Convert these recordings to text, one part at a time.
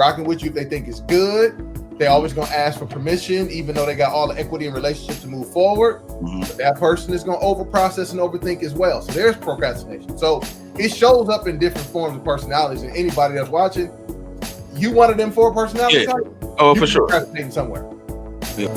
rocking with you if they think it's good. They're always going to ask for permission, even though they got all the equity and relationship to move forward. But that person is going to overprocess and overthink as well. So there's procrastination. So it shows up in different forms of personalities. And anybody that's watching, you one of them 4 personality types? Oh, for sure. Procrastinating somewhere. Yeah.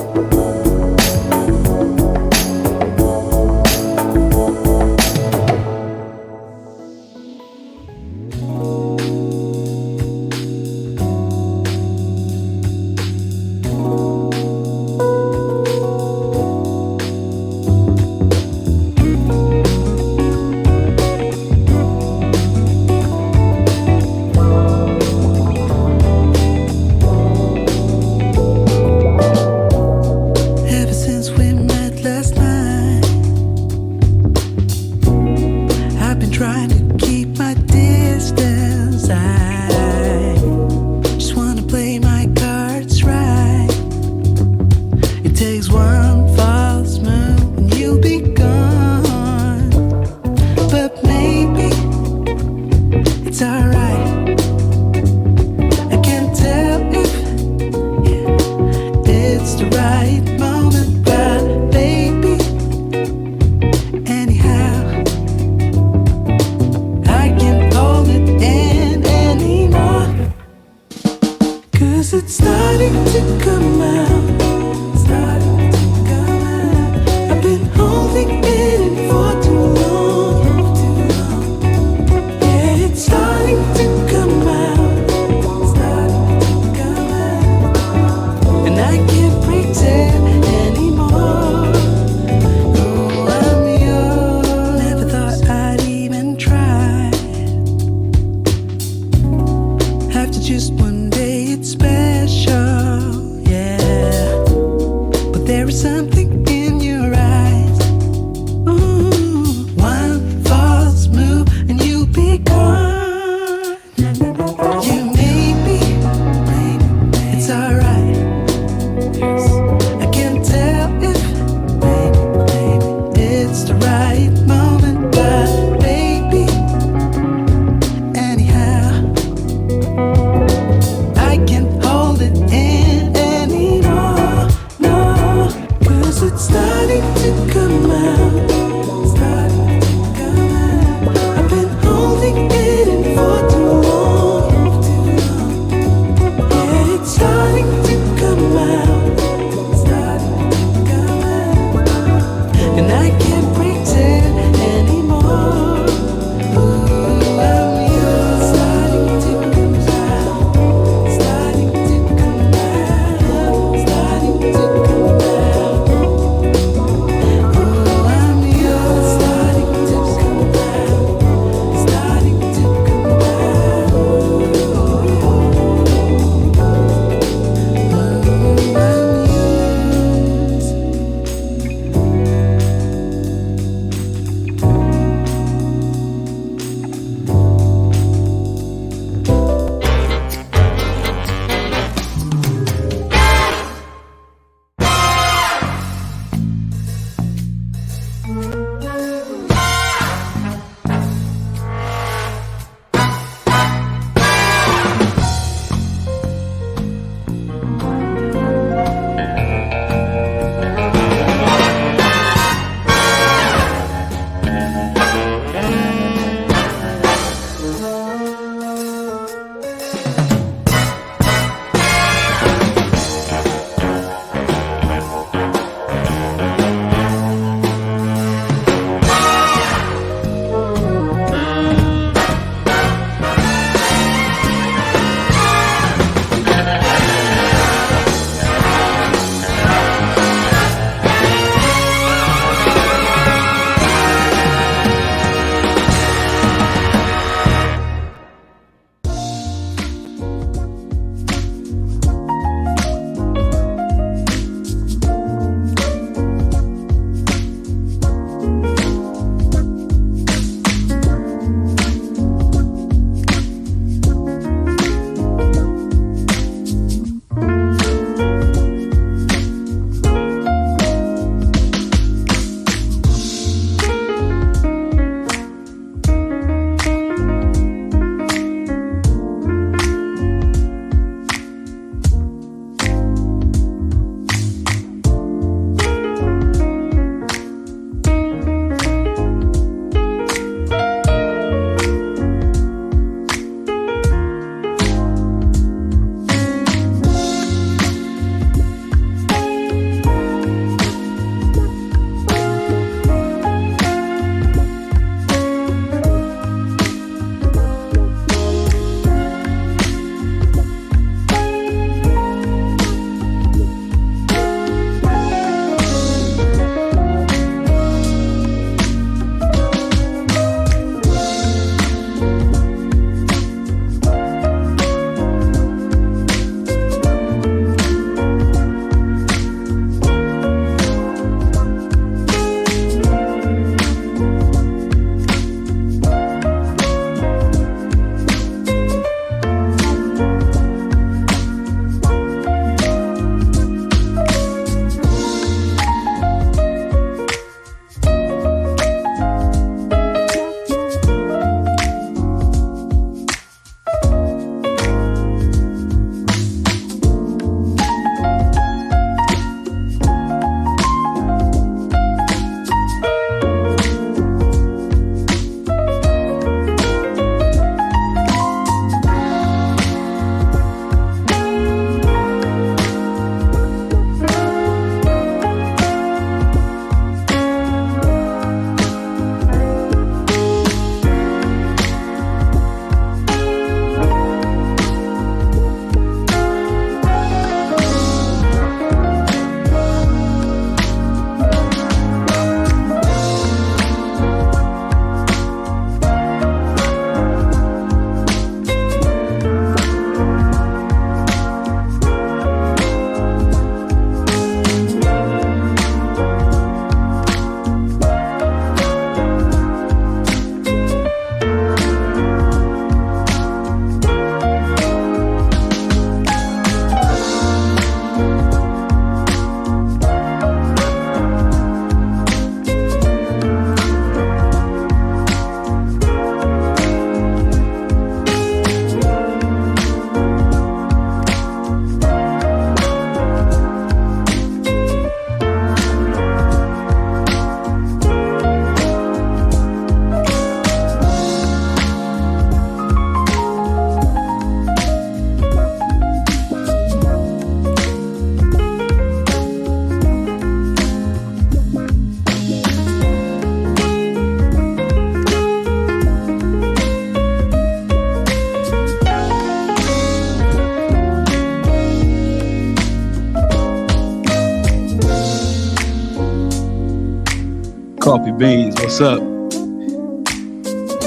Beans, what's up?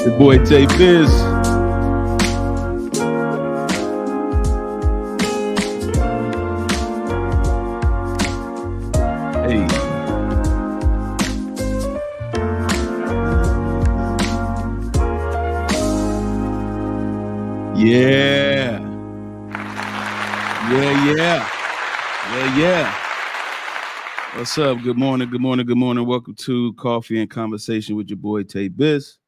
Your boy Tay Biz. Hey. Yeah. What's up? Good morning. Welcome to Coffee and Conversation with your boy Tay Biz.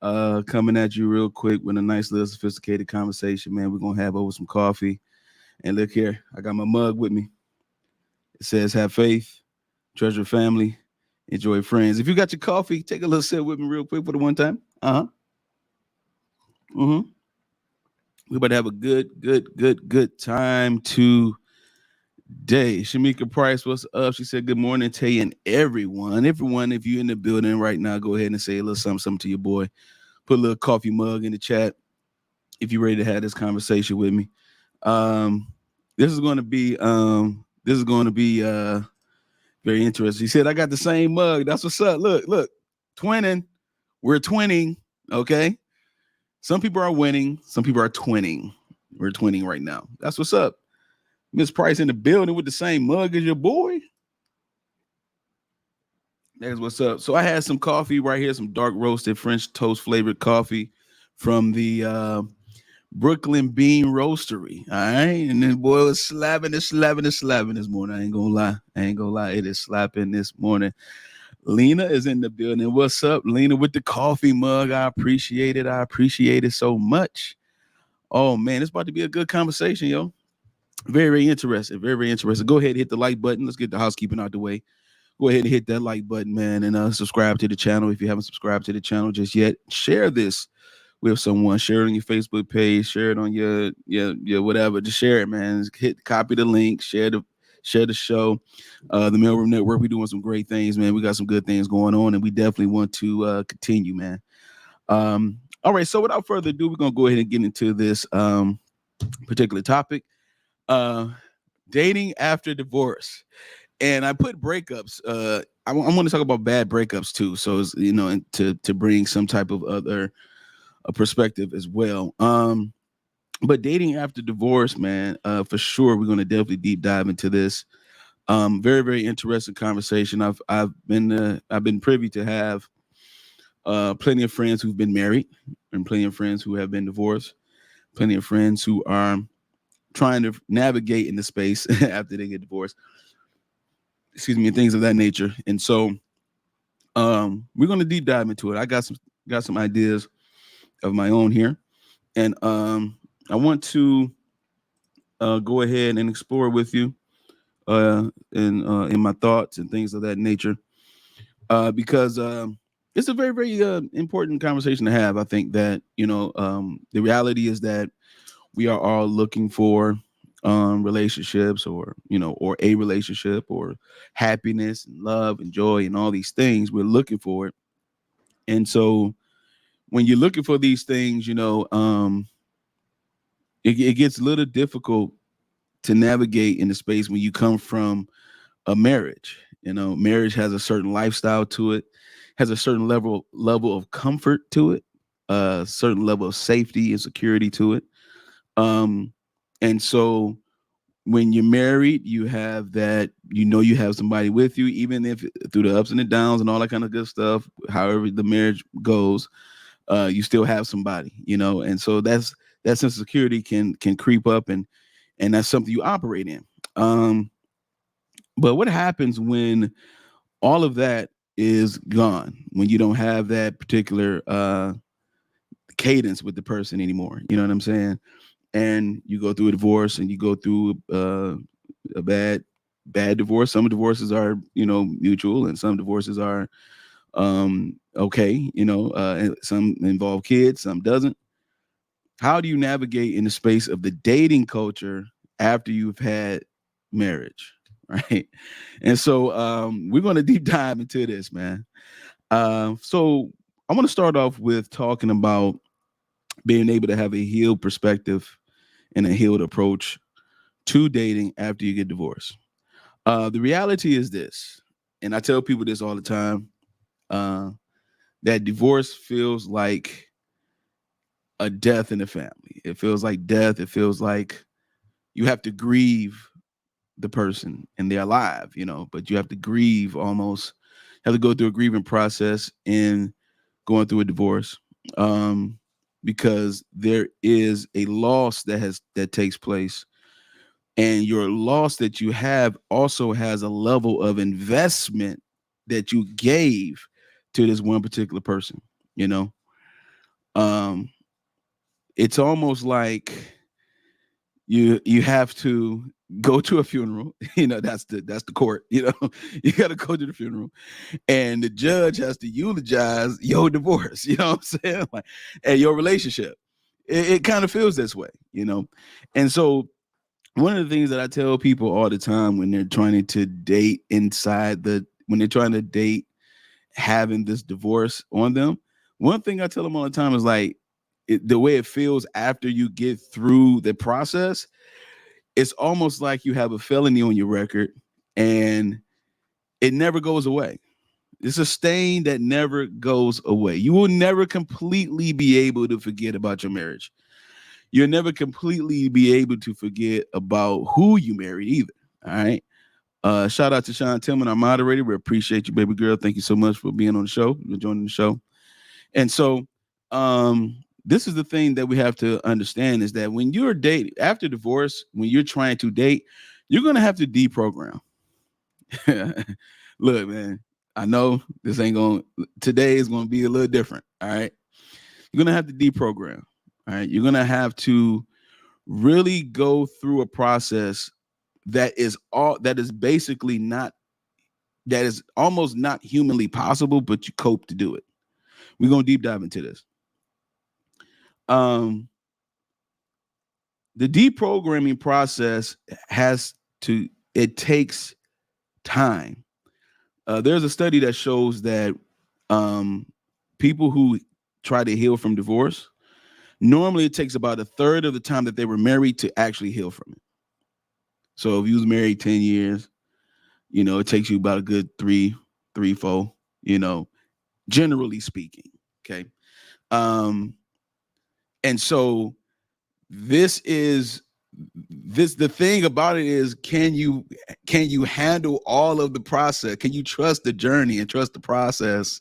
Coming at you real quick with a nice little sophisticated conversation, man. We're gonna have over some coffee. And look here, I got my mug with me. It says have faith, treasure family, enjoy friends. If you got your coffee, take a little sip with me real quick for the one time. We about to have a good time today. Shamika Price, what's up? She said, good morning, Tay, and everyone. Everyone, if you're in the building right now, go ahead and say a little something to your boy. Put a little coffee mug in the chat if you're ready to have this conversation with me. This is going to be very interesting. He said, I got the same mug. That's what's up. Look, twinning. We're twinning, okay? Some people are winning. Some people are twinning. We're twinning right now. That's what's up. Miss Price in the building with the same mug as your boy. That's what's up. So I had some coffee right here, some dark roasted French toast flavored coffee from the Brooklyn Bean Roastery. All right. And then boy was slapping this morning. I ain't gonna lie. It is slapping this morning. Lena is in the building. What's up, Lena, with the coffee mug? I appreciate it so much. Oh man, it's about to be a good conversation, yo. Very interesting. Go ahead and hit the like button. Let's get the housekeeping out the way. Go ahead and hit that like button, man, and subscribe to the channel if you haven't subscribed to the channel just yet. Share this with someone. Share it on your Facebook page. Share it on your whatever. Just share it, man. Copy the link. Share the show. The Mailroom Network. We're doing some great things, man. We got some good things going on, and we definitely want to continue, man. All right. So without further ado, we're gonna go ahead and get into this particular topic. Dating after divorce. And I put breakups. I want to talk about bad breakups too. So it's, and to bring some type of other perspective as well. But dating after divorce, man, for sure, we're going to definitely deep dive into this. Very, very interesting conversation. I've been privy to have plenty of friends who've been married, and plenty of friends who have been divorced, plenty of friends who are trying to navigate in the space after they get divorced. Excuse me, and things of that nature. And so we're going to deep dive into it. I got some ideas of my own here. And I want to go ahead and explore with you in my thoughts and things of that nature. Because it's a very, very important conversation to have. I think that, the reality is that we are all looking for relationships or a relationship or happiness and love and joy and all these things. We're looking for it. And so when you're looking for these things, it gets a little difficult to navigate in the space when you come from a marriage. Marriage has a certain lifestyle to it, has a certain level of comfort to it, a certain level of safety and security to it. And so when you're married, you have that, you have somebody with you, even if through the ups and the downs and all that kind of good stuff, however the marriage goes, you still have somebody, and so that sense of security can creep up and that's something you operate in. But what happens when all of that is gone, when you don't have that particular cadence with the person anymore? You know what I'm saying? And you go through a divorce and you go through a bad divorce. Some divorces are, mutual, and some divorces are okay, and some involve kids, some doesn't. How do you navigate in the space of the dating culture after you've had marriage, right? And so we're going to deep dive into this, man. So I want to start off with talking about being able to have a healed perspective and a healed approach to dating after you get divorced. The reality is this, and I tell people this all the time. that divorce feels like a death in the family. It feels like death. It feels like you have to grieve the person and they're alive, but you have to grieve almost, have to go through a grieving process in going through a divorce, because there is a loss that takes place, and your loss that you have also has a level of investment that you gave to this one particular person. um it's almost like you have to go to a funeral. That's the court. You got to go to the funeral, and the judge has to eulogize your divorce. You know what I'm saying? Like, and your relationship. It kind of feels this way. And so one of the things that I tell people all the time when they're trying to date when they're trying to date having this divorce on them, one thing I tell them all the time is like, the way it feels after you get through the process, it's almost like you have a felony on your record and it never goes away. It's a stain that never goes away. You will never completely be able to forget about your marriage. You'll never completely be able to forget about who you married either. All right. Shout out to Sean Tillman, our moderator. We appreciate you, baby girl. Thank you so much for being on the show, for joining the show. And so this is the thing that we have to understand, is that when you're dating after divorce, when you're trying to date, you're going to have to deprogram. Look, man, I know today is going to be a little different. All right. You're going to have to deprogram. All right. You're going to have to really go through a process that is almost not humanly possible, but you cope to do it. We're going to deep dive into this. The deprogramming process takes time. There's a study that shows that people who try to heal from divorce, normally it takes about a third of the time that they were married to actually heal from it. So if you was married 10 years, it takes you about a good 4, generally speaking. Okay. And so the thing about it is, can you handle all of the process? Can you trust the journey and trust the process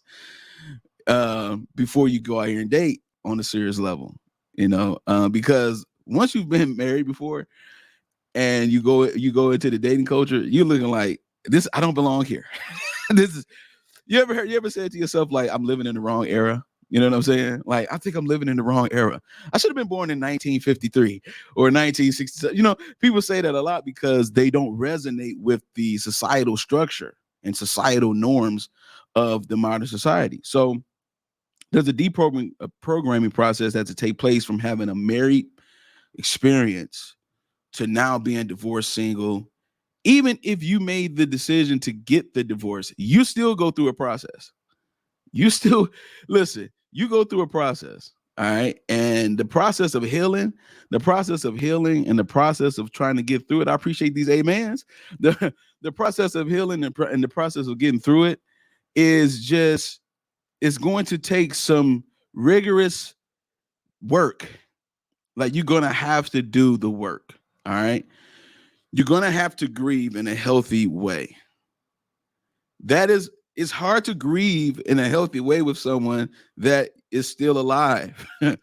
before you go out here and date on a serious level? Because once you've been married before and you go into the dating culture, you're looking like this. I don't belong here. You ever said to yourself, like, I'm living in the wrong era? You know what I'm saying? Like, I think I'm living in the wrong era. I should have been born in 1953 or 1967. People say that a lot because they don't resonate with the societal structure and societal norms of the modern society. So there's a deprogramming process that to take place from having a married experience to now being divorced, single. Even if you made the decision to get the divorce, you still go through a process. You go through a process. All right. And the process of healing and the process of trying to get through it. I appreciate these amens. The process of healing and the process of getting through it it's going to take some rigorous work. Like, you're going to have to do the work. All right. You're going to have to grieve in a healthy way. It's hard to grieve in a healthy way with someone that is still alive and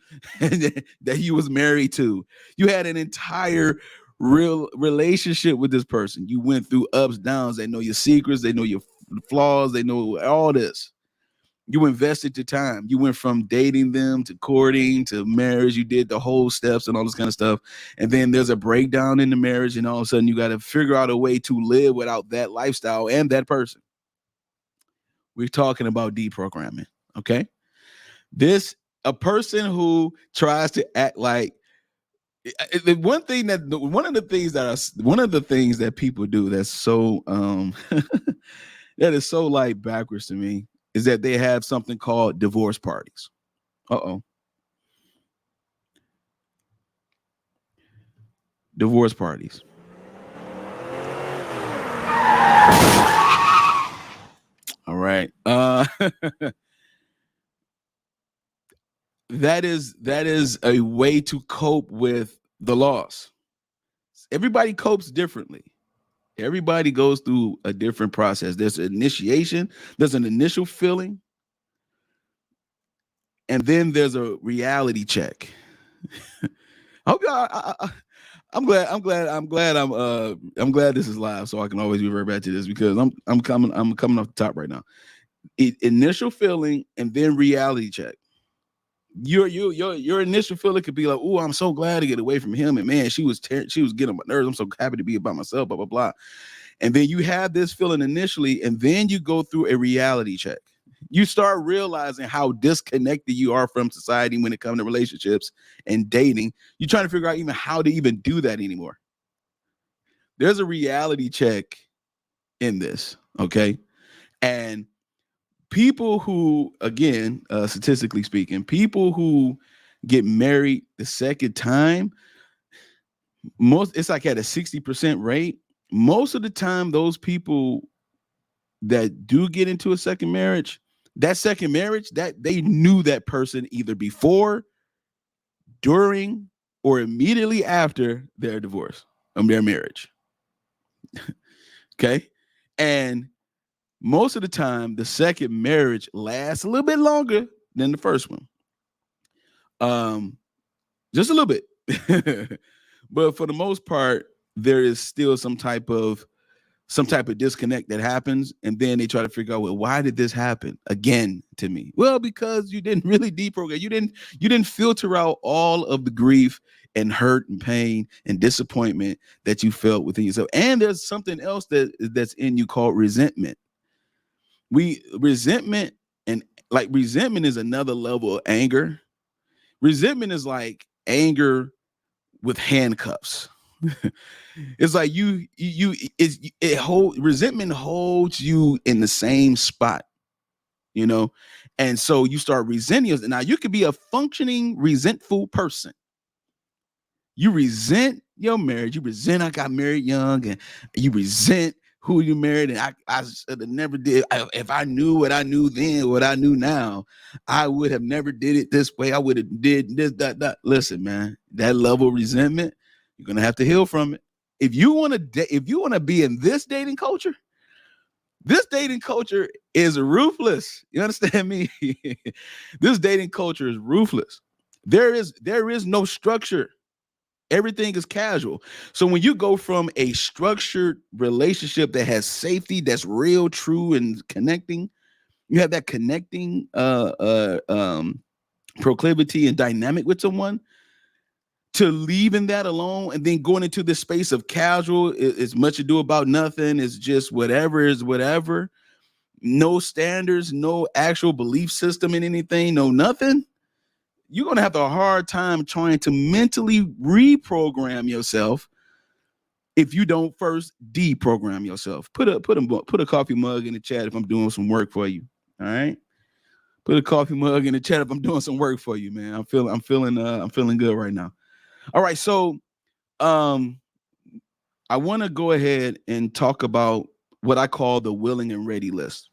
that you was married to. You had an entire real relationship with this person. You went through ups, downs. They know your secrets. They know your flaws. They know all this. You invested your time. You went from dating them to courting to marriage. You did the whole steps and all this kind of stuff. And then there's a breakdown in the marriage. And all of a sudden you got to figure out a way to live without that lifestyle and that person. We're talking about deprogramming. Okay. A person who tries to act like one of the things that people do that's so, that is so like backwards to me is that they have something called divorce parties. Divorce parties. All right. That is a way to cope with the loss. Everybody copes differently. Everybody goes through a different process. There's an initiation, there's an initial feeling, and then there's a reality check. I hope y'all. I'm glad this is live, so I can always revert back to this because I'm coming off the top right now. Initial feeling and then reality check. Your initial feeling could be like, "Oh, I'm so glad to get away from him," and man, she was getting on my nerves. I'm so happy to be by myself. Blah blah blah. And then you have this feeling initially, and then you go through a reality check. You start realizing how disconnected you are from society when it comes to relationships and dating. You're trying to figure out even how to even do that anymore. There's a reality check in this, okay? And people who, again, statistically speaking, people who get married the second time, it's like at a 60% rate. Most of the time, those people that do get into a second marriage, that they knew that person either before, during, or immediately after their divorce, their marriage. Okay. And most of the time, the second marriage lasts a little bit longer than the first one. Just a little bit. But for the most part, there is still some type of disconnect that happens, and then they try to figure out, well, why did this happen again to me? Well, because you didn't really deprogram. You didn't filter out all of the grief and hurt and pain and disappointment that you felt within yourself. And there's something else that's in you called resentment. Resentment is another level of anger. Resentment is like anger with handcuffs. It's like resentment holds you in the same spot, and so you start resenting us. Now you could be a functioning resentful person. You resent your marriage. You resent I got married young, and you resent who you married. And I never did. If I knew what I knew then, what I knew now, I would have never did it this way. I would have did this, that. Listen, man, that level of resentment, you're gonna have to heal from it. If you want to be in this dating culture is ruthless. You understand me? This dating culture is ruthless. There is no structure. Everything is casual. So when you go from a structured relationship that has safety, that's real, true, and connecting, you have that connecting proclivity and dynamic with someone, to leaving that alone and then going into this space of casual, it's much ado about nothing. It's just whatever is whatever. No standards, no actual belief system in anything, no nothing. You're going to have a hard time trying to mentally reprogram yourself if you don't first deprogram yourself. Put a coffee mug in the chat if I'm doing some work for you. All right. Put a coffee mug in the chat if I'm doing some work for you, man. I'm feeling good right now. All right, so I want to go ahead and talk about what I call the willing and ready list.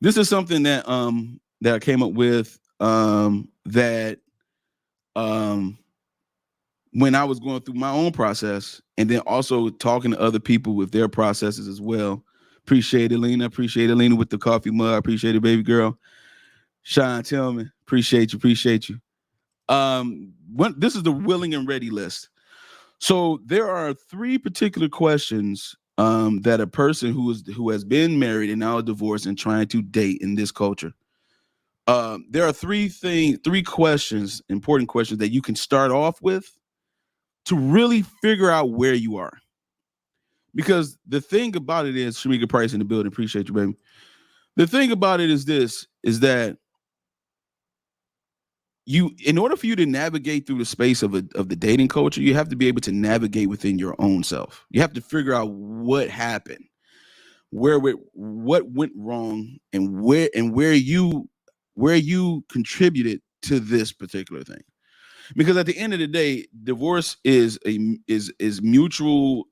This is something that I came up with when I was going through my own process, and then also talking to other people with their processes as well. Appreciate it, Lena. Appreciate it, Lena, with the coffee mug. Appreciate it, baby girl. Sean Tillman, appreciate you. This is the willing and ready list. So there are 3 particular questions that a person who has been married and now divorced and trying to date in this culture. There are 3 questions, important questions that you can start off with to really figure out where you are. Because the thing about it is, Shamika Price in the building, appreciate you, baby. The thing about it is that in order for you to navigate through the space of the dating culture, you have to be able to navigate within your own self. You have to figure out what happened, what went wrong, and where you contributed to this particular thing. Because at the end of the day, divorce is mutual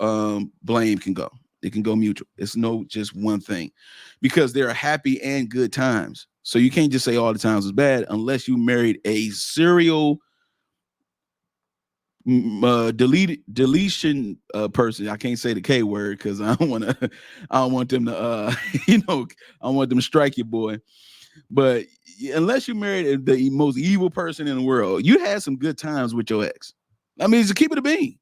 blame can go. It can go mutual. It's no just one thing, because there are happy and good times. So you can't just say all the times is bad unless you married a serial deletion person. I can't say the K word because I don't want them to I don't want them to strike you, boy. But unless you married the most evil person in the world, you had some good times with your ex. I mean, just keep it a bean.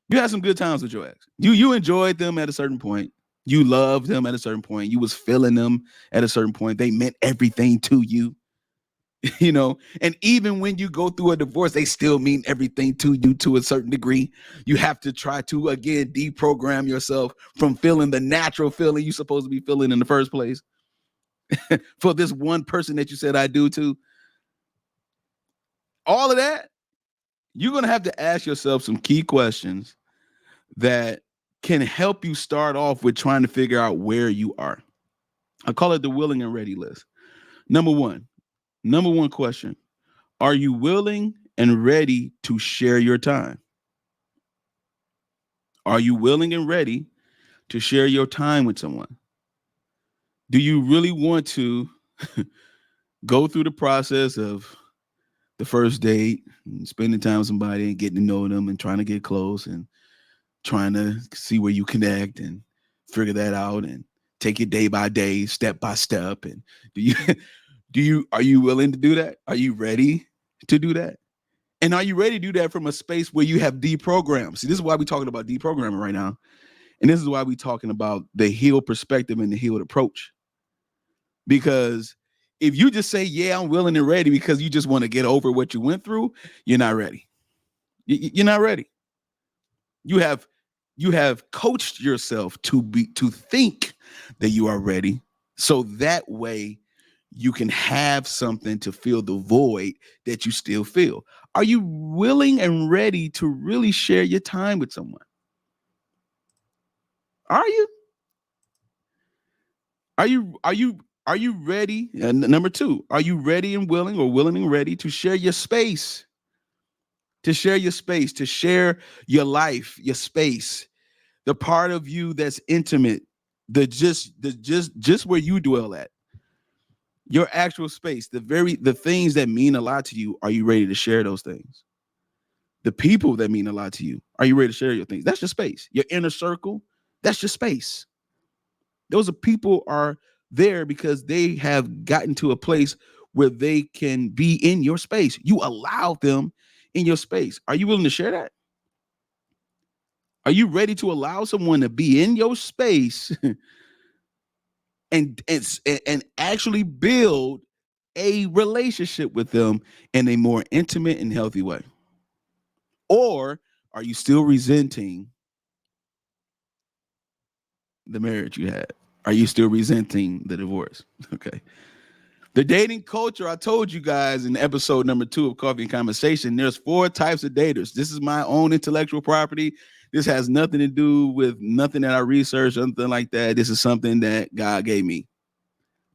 You had some good times with your ex. You enjoyed them at a certain point. You loved them at a certain point. You was feeling them at a certain point. They meant everything to you. And even when you go through a divorce, they still mean everything to you to a certain degree. You have to try to, again, deprogram yourself from feeling the natural feeling you're supposed to be feeling in the first place for this one person that you said I do to. All of that, you're going to have to ask yourself some key questions that can help you start off with trying to figure out where you are. I call it the willing and ready list. Number one question. Are you willing and ready to share your time? Are you willing and ready to share your time with someone? Do you really want to go through the process of the first date, and spending time with somebody and getting to know them and trying to get close and trying to see where you connect and figure that out and take it day by day, step by step? And are you willing to do that? Are you ready to do that? And are you ready to do that from a space where you have deprogrammed? See, this is why we're talking about deprogramming right now. And this is why we're talking about the healed perspective and the healed approach. Because if you just say, yeah, I'm willing and ready because you just want to get over what you went through, you're not ready. You're not ready. You have coached yourself to think that you are ready. So that way you can have something to fill the void that you still feel. Are you willing and ready to really share your time with someone? Are you? Are you ready? And number two, are you ready and willing, or willing and ready to share your space? To share your space, to share your life, your space, the part of you that's intimate, just where you dwell at. Your actual space, the things that mean a lot to you, are you ready to share those things? The people that mean a lot to you, are you ready to share your things? That's your space. Your inner circle, that's your space. Those are people are there because they have gotten to a place where they can be in your space. You allow them in your space. Are you willing to share that? Are you ready to allow someone to be in your space and actually build a relationship with them in a more intimate and healthy way? Or are you still resenting the marriage you had? Are you still resenting the divorce? Okay. The dating culture, I told you guys in episode number 2 of Coffee and Conversation, there's 4 types of daters. This is my own intellectual property. This has nothing to do with nothing that I researched, nothing like that. This is something that God gave me.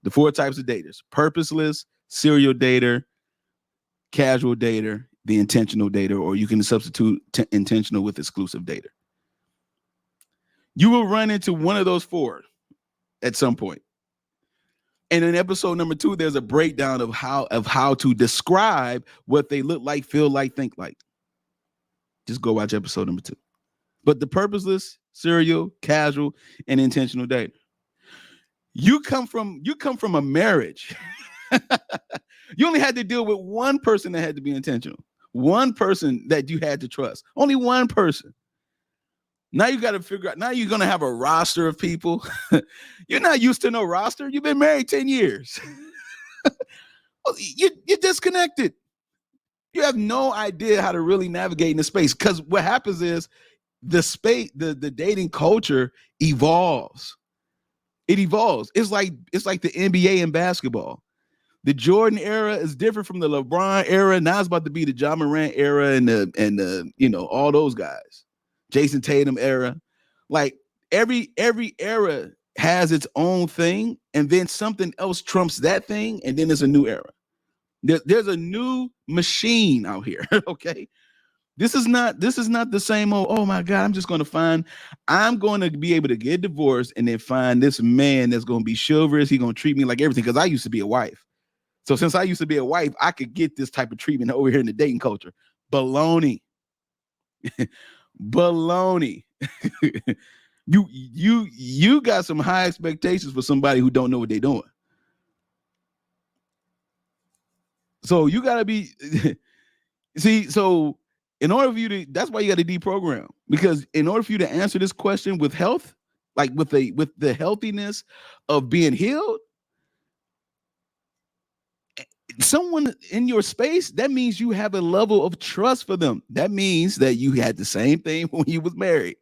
The 4 types of daters: purposeless, serial dater, casual dater, the intentional dater, or you can substitute intentional with exclusive dater. You will run into one of those 4 at some point. And in episode number 2, there's a breakdown of how to describe what they look like, feel like, think like. Just go watch episode number 2. But the purposeless, serial, casual, and intentional dater. You come from a marriage. You only had to deal with one person that had to be intentional. One person that you had to trust. Only one person. Now you got to figure out, now you're going to have a roster of people. You're not used to no roster. You've been married 10 years. You're disconnected. You have no idea how to really navigate in the space, because what happens is the dating culture evolves. It evolves. It's like the NBA in basketball. The Jordan era is different from the LeBron era. Now it's about to be the John Morant era and the all those guys. Jason Tatum era. Like every era has its own thing, and then something else trumps that thing, and then there's a new era. There's a new machine out here. Okay. This is not the same old, oh my God, I'm going to be able to get divorced and then find this man that's going to be chivalrous. He's going to treat me like everything, because I used to be a wife. So since I used to be a wife, I could get this type of treatment over here in the dating culture. Baloney. Baloney. You got some high expectations for somebody who don't know what they're doing. So you got to be see, so in order for you to, that's why you got to deprogram, because in order for you to answer this question with health, like with the healthiness of being healed, someone in your space, that means you have a level of trust for them. That means that you had the same thing when you was married.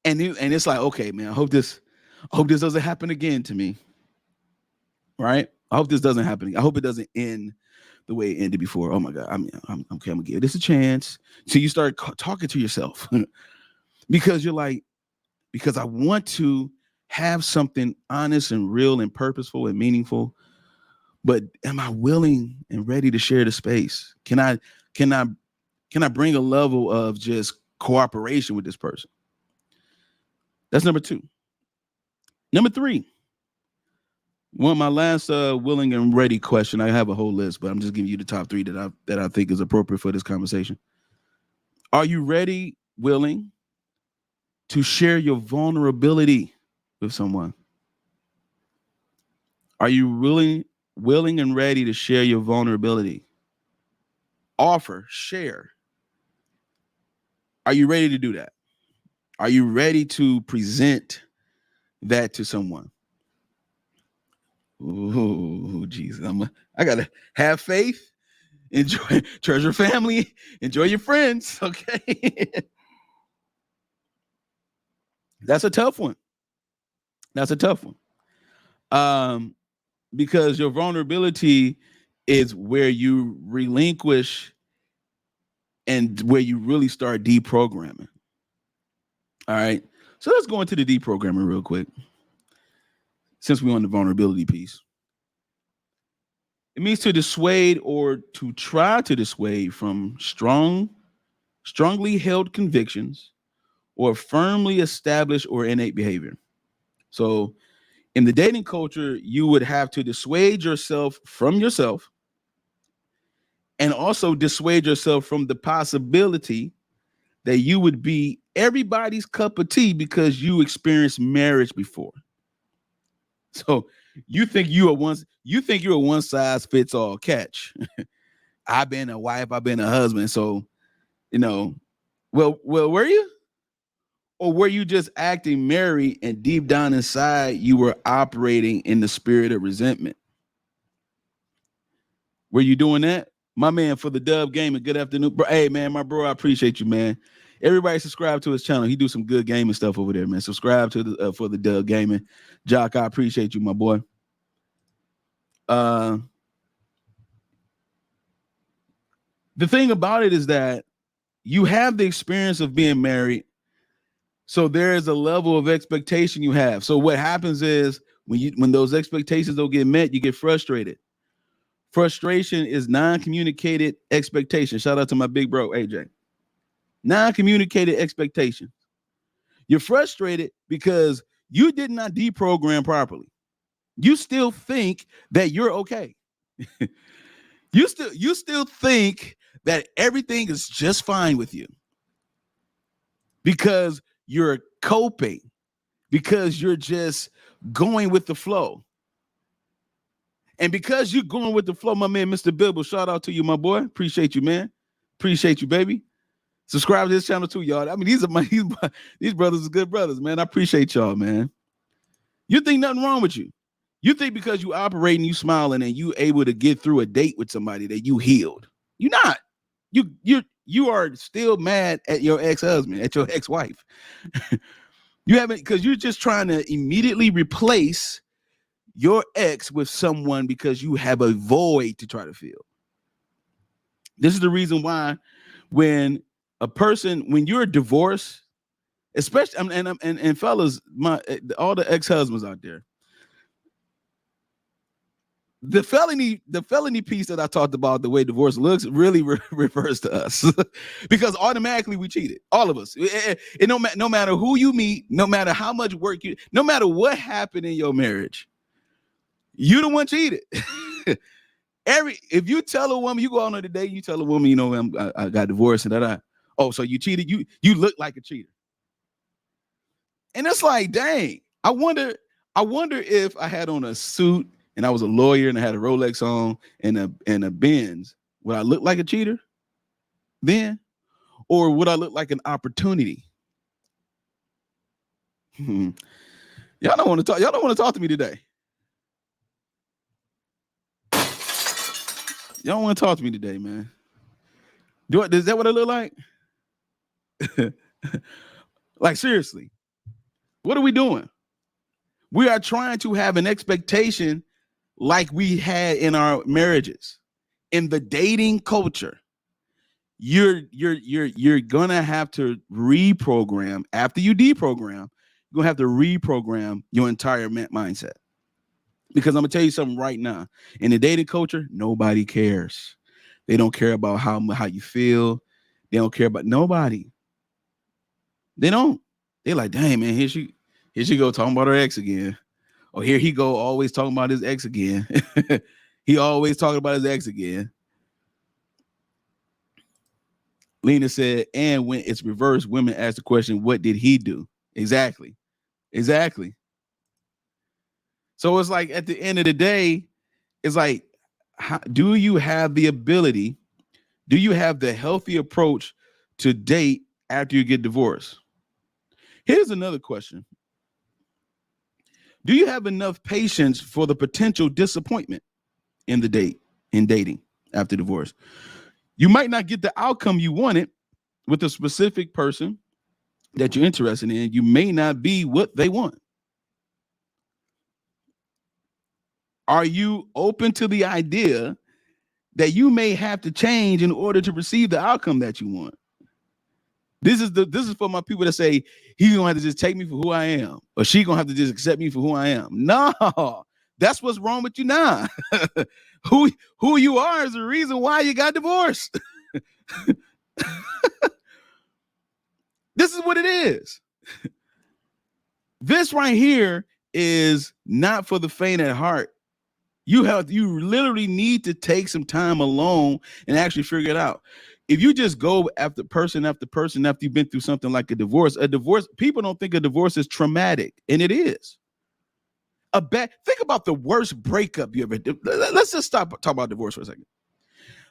And it's like, okay, man, I hope this doesn't happen again to me. Right? I hope this doesn't happen. I hope it doesn't end the way it ended before. Oh my God, I'm okay. I'm gonna give this a chance. So you start talking to yourself because you're like, because I want to have something honest and real and purposeful and meaningful. But am I willing and ready to share the space? Can I bring a level of just cooperation with this person? That's number 2. Number 3. My last willing and ready question. I have a whole list, but I'm just giving you the top 3 that I think is appropriate for this conversation. Are you ready, willing to share your vulnerability with someone? Are you willing and ready to share your vulnerability? Offer, share. Are you ready to do that? Are you ready to present that to someone? Oh, Jesus. I gotta have faith, enjoy, treasure family, enjoy your friends. Okay. That's a tough one. Because your vulnerability is where you relinquish and where you really start deprogramming. All right. So let's go into the deprogramming real quick, since we're on the vulnerability piece. It means to dissuade or to try to dissuade from strongly held convictions or firmly established or innate behavior. So in the dating culture, you would have to dissuade yourself from yourself and also dissuade yourself from the possibility that you would be everybody's cup of tea because you experienced marriage before. So you think you're a one size fits all catch. I've been a wife, I've been a husband. So, well, were you? Or were you just acting married and deep down inside you were operating in the spirit of resentment? Were you doing that? My man, for the Dub Gaming, good afternoon. Bro, hey, man, my bro, I appreciate you, man. Everybody subscribe to his channel. He do some good gaming stuff over there, man. Subscribe to the for the Dub Gaming. Jock, I appreciate you, my boy. The thing about it is that you have the experience of being married, so there is a level of expectation you have. So what happens is when those expectations don't get met, you get frustrated. Frustration is non-communicated expectation. Shout out to my big bro, AJ. Non-communicated expectation. You're frustrated because you did not deprogram properly. You still think that you're okay. You still think that everything is just fine with you because you're coping, because you're just going with the flow. And because you're going with the flow, my man, Mr. Bibble, shout out to you, my boy. Appreciate you, man. Appreciate you, baby. Subscribe to this channel too, y'all. I mean, these brothers are good brothers, man. I appreciate y'all, man. You think nothing wrong with you. You think because you operating, you smiling, and you able to get through a date with somebody that you healed. You're not. You are still mad at your ex-husband, at your ex-wife. You haven't, because you're just trying to immediately replace your ex with someone because you have a void to try to fill. This is the reason why when you're divorced, especially and fellas, all the ex-husbands out there, the felony piece that I talked about, the way divorce looks, really refers to us because automatically we cheated, all of us. It no matter who you meet, no matter how much work no matter what happened in your marriage, you the one cheated. If you tell a woman, you go out on a date, you tell a woman, you know, I got divorced and that. Oh, so you cheated? You look like a cheater. And it's like, dang, I wonder if I had on a suit and I was a lawyer and I had a Rolex on and a Benz, would I look like a cheater then? Or would I look like an opportunity? Y'all don't want to talk to me today. Y'all don't want to talk to me today, man. Is that what I look like? Like, seriously, what are we doing? We are trying to have an expectation like we had in our marriages. In the dating culture, you're gonna have to reprogram after you deprogram. You're gonna have to reprogram your entire mindset. Because I'm gonna tell you something right now. In the dating culture, nobody cares. They don't care about how you feel. They don't care about nobody. They don't. They're like, dang, man, here she go talking about her ex again. Or here he go always talking about his ex again. He always talking about his ex again. Lena said, and when it's reversed, women ask the question, what did he do? Exactly. So it's like at the end of the day, it's like, do you have the ability? Do you have the healthy approach to date after you get divorced? Here's another question. Do you have enough patience for the potential disappointment in dating after divorce? You might not get the outcome you wanted with a specific person that you're interested in. You may not be what they want. Are you open to the idea that you may have to change in order to receive the outcome that you want? This is for my people that say he's gonna have to just take me for who I am, or she gonna have to just accept me for who I am. No, that's what's wrong with you now. who you are is the reason why you got divorced. This is what it is. This right here is not for the faint at heart. You literally need to take some time alone and actually figure it out. If you just go after person after person after you've been through something like a divorce, people don't think a divorce is traumatic, and it is. Think about the worst breakup you ever did. Let's just stop talking about divorce for a second.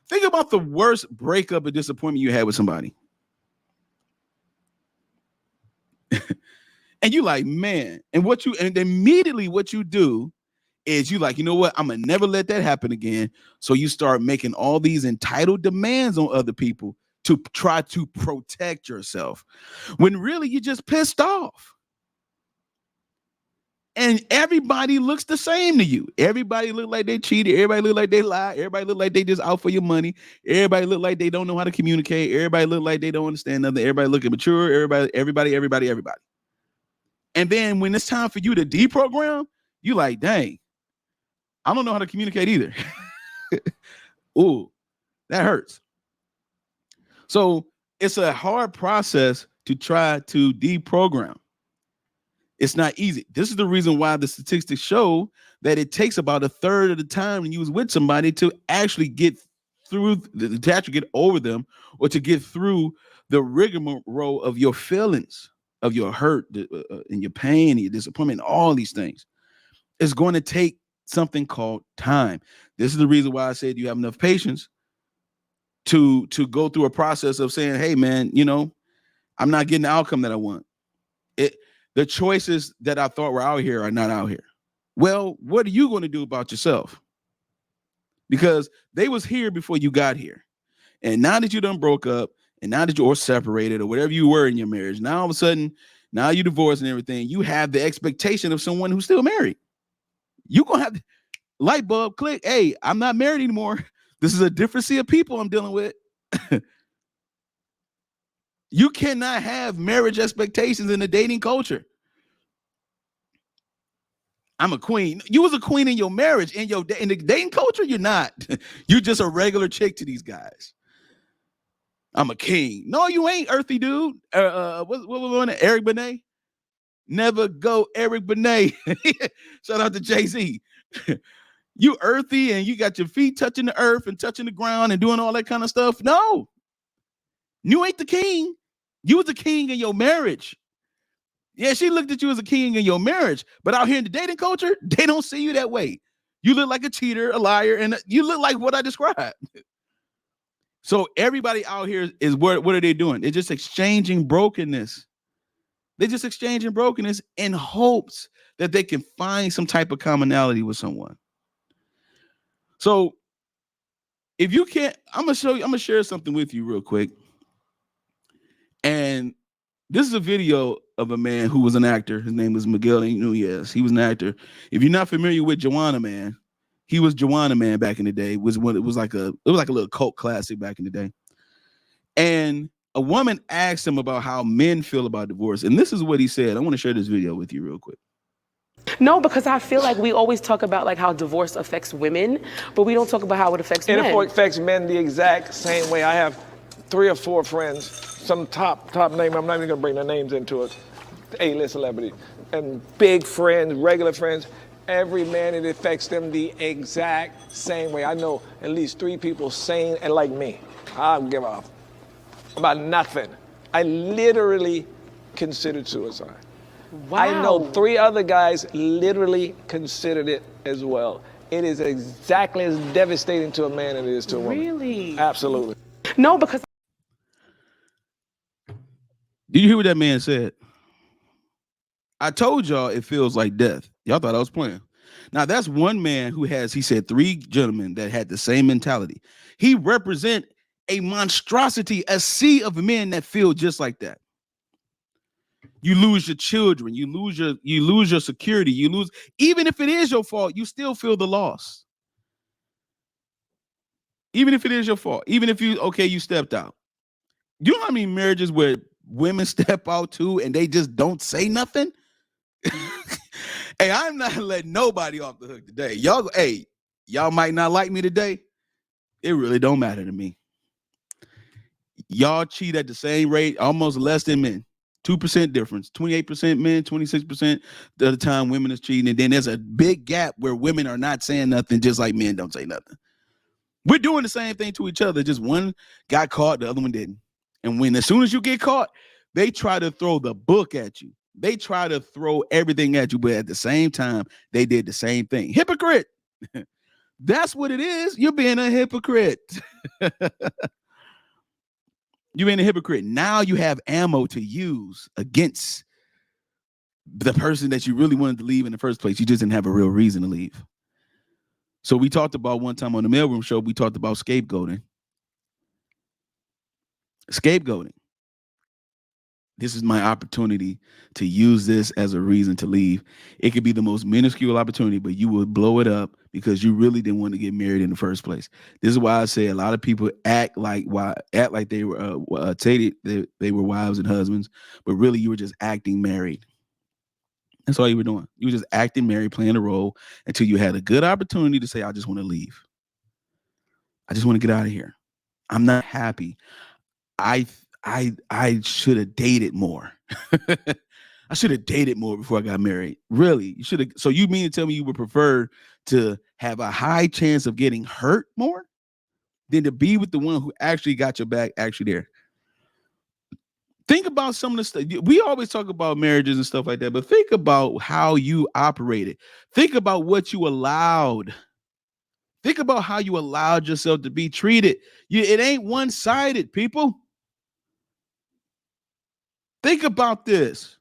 Think about the worst breakup or disappointment you had with somebody. And you like, man, and immediately what you do is you like, you know what? I'm gonna never let that happen again. So you start making all these entitled demands on other people to try to protect yourself, when really you're just pissed off. And everybody looks the same to you. Everybody look like they cheated. Everybody look like they lied. Everybody look like they just out for your money. Everybody look like they don't know how to communicate. Everybody look like they don't understand nothing. Everybody look immature. Everybody. And then when it's time for you to deprogram, you like, dang, I don't know how to communicate either. Ooh, that hurts. So it's a hard process to try to deprogram. It's not easy. This is the reason why the statistics show that it takes about a third of the time when you was with somebody to actually get through, to actually get over them, or to get through the rigmarole of your feelings, of your hurt, and your pain, and your disappointment, all these things. It's going to take something called time. This is the reason why I said you have enough patience to go through a process of saying, hey, man, you know, I'm not getting the outcome that I want. The choices that I thought were out here are not out here. Well, what are you going to do about yourself? Because they was here before you got here. And now that you done broke up, and now that you're separated, or whatever you were in your marriage, now all of a sudden, now you divorced and everything, you have the expectation of someone who's still married. You're going to have light bulb click. Hey, I'm not married anymore. This is a different sea of people I'm dealing with. You cannot have marriage expectations in the dating culture. I'm a queen. You was a queen in your marriage, in the dating culture. You're not. You're just a regular chick to these guys. I'm a king. No, you ain't, earthy dude. What was on it? Eric Benet? Never go, Eric Benet. Shout out to Jay-Z. You earthy and you got your feet touching the earth and touching the ground and doing all that kind of stuff. No, you ain't the king. You was the king in your marriage. Yeah, she looked at you as a king in your marriage, but out here in the dating culture, they don't see you that way. You look like a cheater, a liar, and you look like what I described. So everybody out here is what are they doing? They're just exchanging brokenness. They're just exchanging brokenness in hopes that they can find some type of commonality with someone. So if you can't, I'm gonna share something with you real quick. And this is a video of a man who was an actor. His name was Miguel Nunez. He was an actor. If you're not familiar with Joanna Man, he was Joanna Man back in the day. It was like a little cult classic back in the day. And a woman asked him about how men feel about divorce. And this is what he said. I want to share this video with you real quick. No, because I feel like we always talk about like how divorce affects women, but we don't talk about how it affects men. It affects men the exact same way. I have 3 or 4 friends, some top name, I'm not even gonna bring their names into it, A-list celebrity, and big friends, regular friends. Every man, it affects them the exact same way. I know at least 3 people sane and like me. I don't give a about nothing. I literally considered suicide. Wow. I know 3 other guys literally considered it as well. It is exactly as devastating to a man as it is to a woman. Really? Absolutely. No, because. Did you hear what that man said? I told y'all it feels like death. Y'all thought I was playing. Now that's one man who has, he said, 3 gentlemen that had the same mentality. He represent a monstrosity, a sea of men that feel just like that. You lose your children, you lose your security, you lose, even if it is your fault, you still feel the loss. Even if it is your fault, even if you stepped out. You know how many marriages where women step out too and they just don't say nothing? Hey, I'm not letting nobody off the hook today. Y'all might not like me today. It really don't matter to me. Y'all cheat at the same rate, almost less than men. 2% difference, 28% men, 26% of the time women is cheating. And then there's a big gap where women are not saying nothing, just like men don't say nothing. We're doing the same thing to each other. Just one got caught, the other one didn't. And as soon as you get caught, they try to throw the book at you. They try to throw everything at you, but at the same time, they did the same thing. Hypocrite. That's what it is. You're being a hypocrite. You're being a hypocrite. Now you have ammo to use against the person that you really wanted to leave in the first place. You just didn't have a real reason to leave. So we talked about one time on the Mailroom Show, we talked about scapegoating. Scapegoating. This is my opportunity to use this as a reason to leave. It could be the most minuscule opportunity, but you will blow it up because you really didn't want to get married in the first place. This is why I say a lot of people act like they were they were wives and husbands, but really you were just acting married. That's all you were doing. You were just acting married, playing a role until you had a good opportunity to say, I just want to leave. I just want to get out of here. I'm not happy. I should have dated more. I should have dated more before I got married. Really? You should have. So you mean to tell me you would prefer to have a high chance of getting hurt more than to be with the one who actually got your back, actually there? Think about some of the stuff. We always talk about marriages and stuff like that, but think about how you operated. Think about what you allowed. Think about how you allowed yourself to be treated. It ain't one-sided, people. Think about this.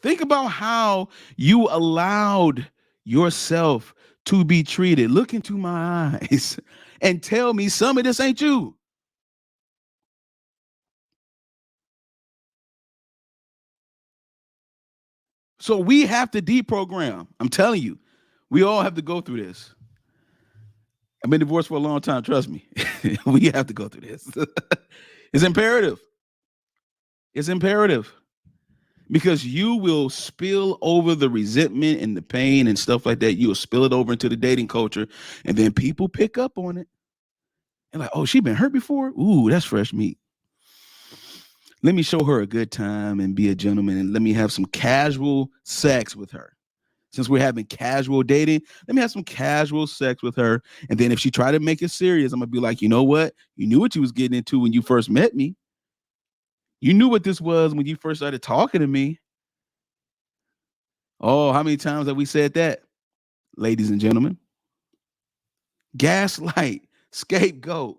Think about how you allowed yourself to be treated. Look into my eyes and tell me some of this ain't you. So we have to deprogram. I'm telling you, we all have to go through this. I've been divorced for a long time. Trust me. We have to go through this. It's imperative. It's imperative because you will spill over the resentment and the pain and stuff like that. You'll spill it over into the dating culture, and then people pick up on it. And like, oh, she been hurt before? Ooh, that's fresh meat. Let me show her a good time and be a gentleman, and let me have some casual sex with her. Since we're having casual dating, let me have some casual sex with her. And then if she try to make it serious, I'm going to be like, you know what? You knew what you was getting into when you first met me. You knew what this was when you first started talking to me. Oh, how many times have we said that, ladies and gentlemen? Gaslight, scapegoat,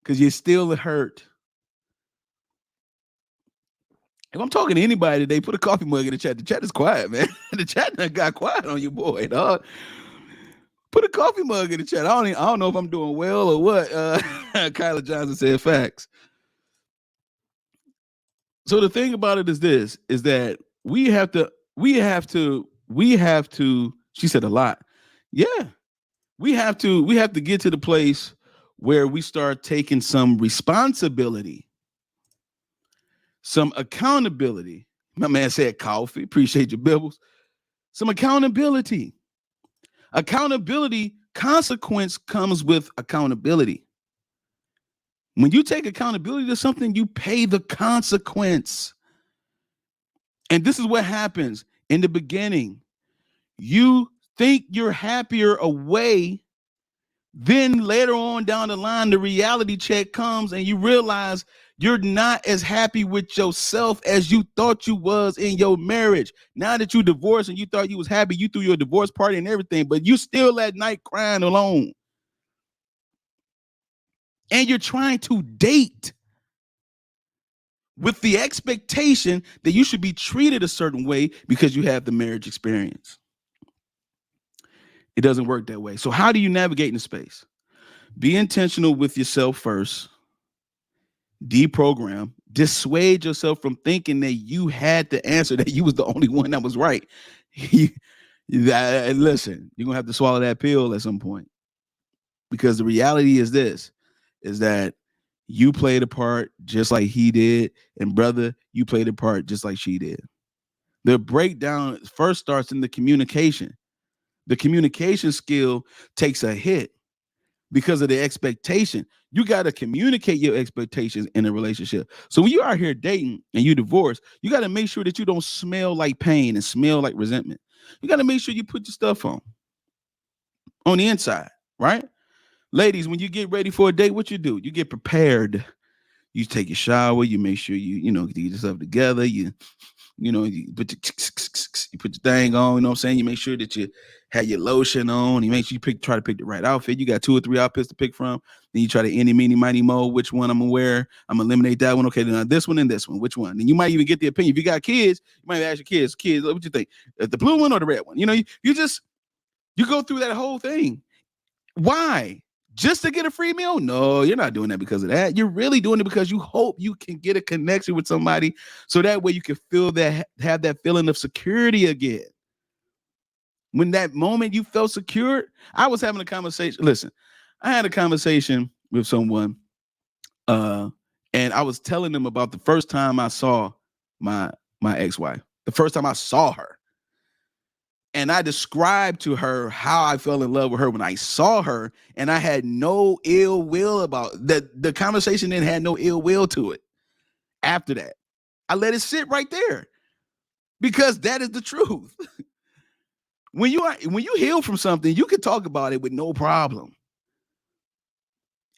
because you're still hurt. If I'm talking to anybody today, put a coffee mug in the chat. The chat is quiet, man. The chat done got quiet on you, boy, dog. Put a coffee mug in the chat. I don't know if I'm doing well or what. Kyla Johnson said facts. So the thing about it is this, is that we have to, she said a lot. Yeah. We have to get to the place where we start taking some responsibility, some accountability. My man said coffee. Appreciate your bibbles. Some accountability. Accountability, consequence comes with accountability. When you take accountability to something, you pay the consequence. And this is what happens in the beginning. You think you're happier away. Then later on down the line, the reality check comes and you realize you're not as happy with yourself as you thought you was in your marriage. Now that you divorced and you thought you was happy, you threw your divorce party and everything, but you still at night crying alone. And you're trying to date with the expectation that you should be treated a certain way because you have the marriage experience. It doesn't work that way. So how do you navigate in the space? Be intentional with yourself first. Deprogram. Dissuade yourself from thinking that you had the answer, that you was the only one that was right. Listen, you're going to have to swallow that pill at some point. Because the reality is this, is that you played a part just like he did. And brother, you played a part just like she did. The breakdown first starts in the communication. The communication skill takes a hit because of the expectation. You got to communicate your expectations in a relationship. So when you are here dating and you divorce, you got to make sure that you don't smell like pain and smell like resentment. You got to make sure you put your stuff on the inside, right? Ladies, when you get ready for a date, what you do? You get prepared. You take your shower. You make sure you get yourself together. You put your thing on. You know what I'm saying? You make sure that you have your lotion on. You make sure you try to pick the right outfit. You got 2 or 3 outfits to pick from. Then you try to any, meeny, miny, mo, which one I'm gonna wear. I'm gonna eliminate that one. Okay, then this one and this one. Which one? Then you might even get the opinion. If you got kids, you might ask your kids, what you think? The blue one or the red one? You go through that whole thing. Why? Just to get a free meal? No, you're not doing that because of that. You're really doing it because you hope you can get a connection with somebody so that way you can have that feeling of security again. When that moment you felt secure, I was having a conversation. Listen, I had a conversation with someone and I was telling them about the first time I saw my ex-wife, the first time I saw her. And I described to her how I fell in love with her when I saw her, and I had no ill will about that. The conversation then had no ill will to it. After that, I let it sit right there because that is the truth. When you heal from something, you can talk about it with no problem.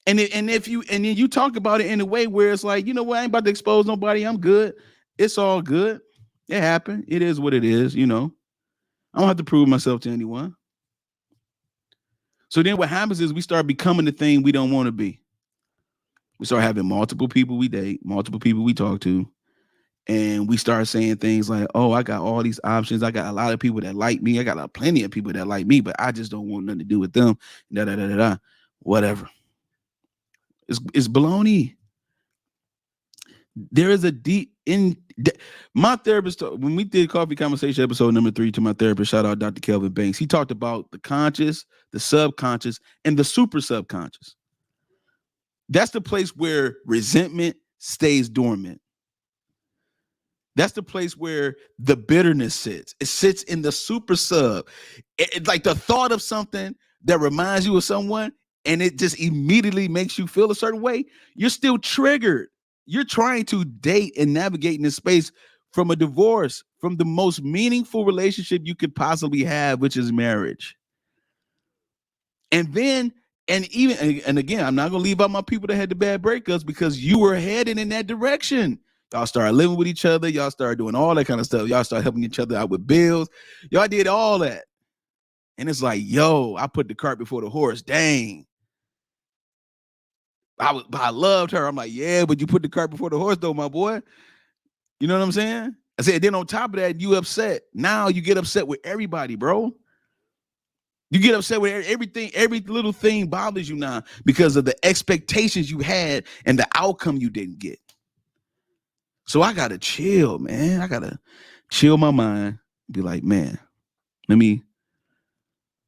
And then you talk about it in a way where it's like, you know what, I ain't about to expose nobody. I'm good. It's all good. It happened. It is what it is, I don't have to prove myself to anyone. So then what happens is we start becoming the thing we don't want to be. We start having multiple people we date, multiple people we talk to, and we start saying things like, oh, I got all these options. I got a lot of people that like me. I got plenty of people that like me, but I just don't want nothing to do with them. Whatever. It's baloney. There is a my therapist, when we did Coffee Conversation episode number 3 to my therapist, shout out Dr. Kelvin Banks, he talked about the conscious, the subconscious, and the super subconscious. That's the place where resentment stays dormant. That's the place where the bitterness sits. It sits in the super sub. It's like the thought of something that reminds you of someone and it just immediately makes you feel a certain way. You're still triggered. You're trying to date and navigate in this space from a divorce, from the most meaningful relationship you could possibly have, which is marriage. And then, and again, I'm not going to leave out my people that had the bad breakups because you were headed in that direction. Y'all started living with each other. Y'all started doing all that kind of stuff. Y'all started helping each other out with bills. Y'all did all that. And it's like, yo, I put the cart before the horse. Dang. I loved her. I'm like, yeah, but you put the cart before the horse though, my boy. You know what I'm saying? I said, then on top of that, you upset. Now you get upset with everybody, bro. You get upset with everything. Every little thing bothers you now because of the expectations you had and the outcome you didn't get. So I gotta chill, man. I gotta chill my mind. Be like, man, let me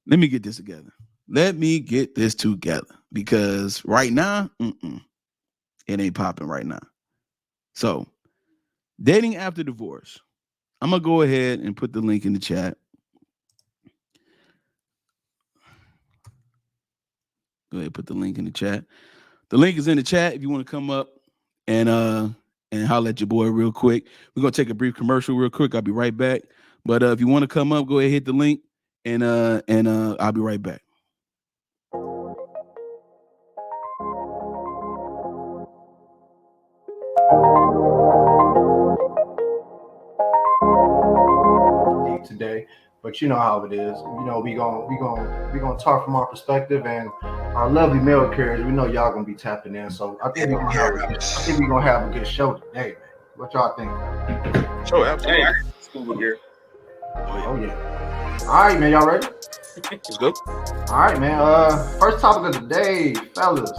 get this together. Let me get this together because right now, it ain't popping right now. So, dating after divorce. I'm gonna go ahead and put the link in the chat. Go ahead, put the link in the chat. The link is in the chat if you want to come up and holler at your boy real quick. We're gonna take a brief commercial real quick. I'll be right back. But if you want to come up, go ahead, hit the link, and I'll be right back. Today, but you know how it is. You know, we gonna talk from our perspective, and our lovely male carriers. We know y'all gonna be tapping in, so I think we're gonna have a good show today, man. What y'all think? Sure, absolutely. School here. Oh yeah. All right, man. Y'all ready? Let's go. All right, man. First topic of the day, fellas.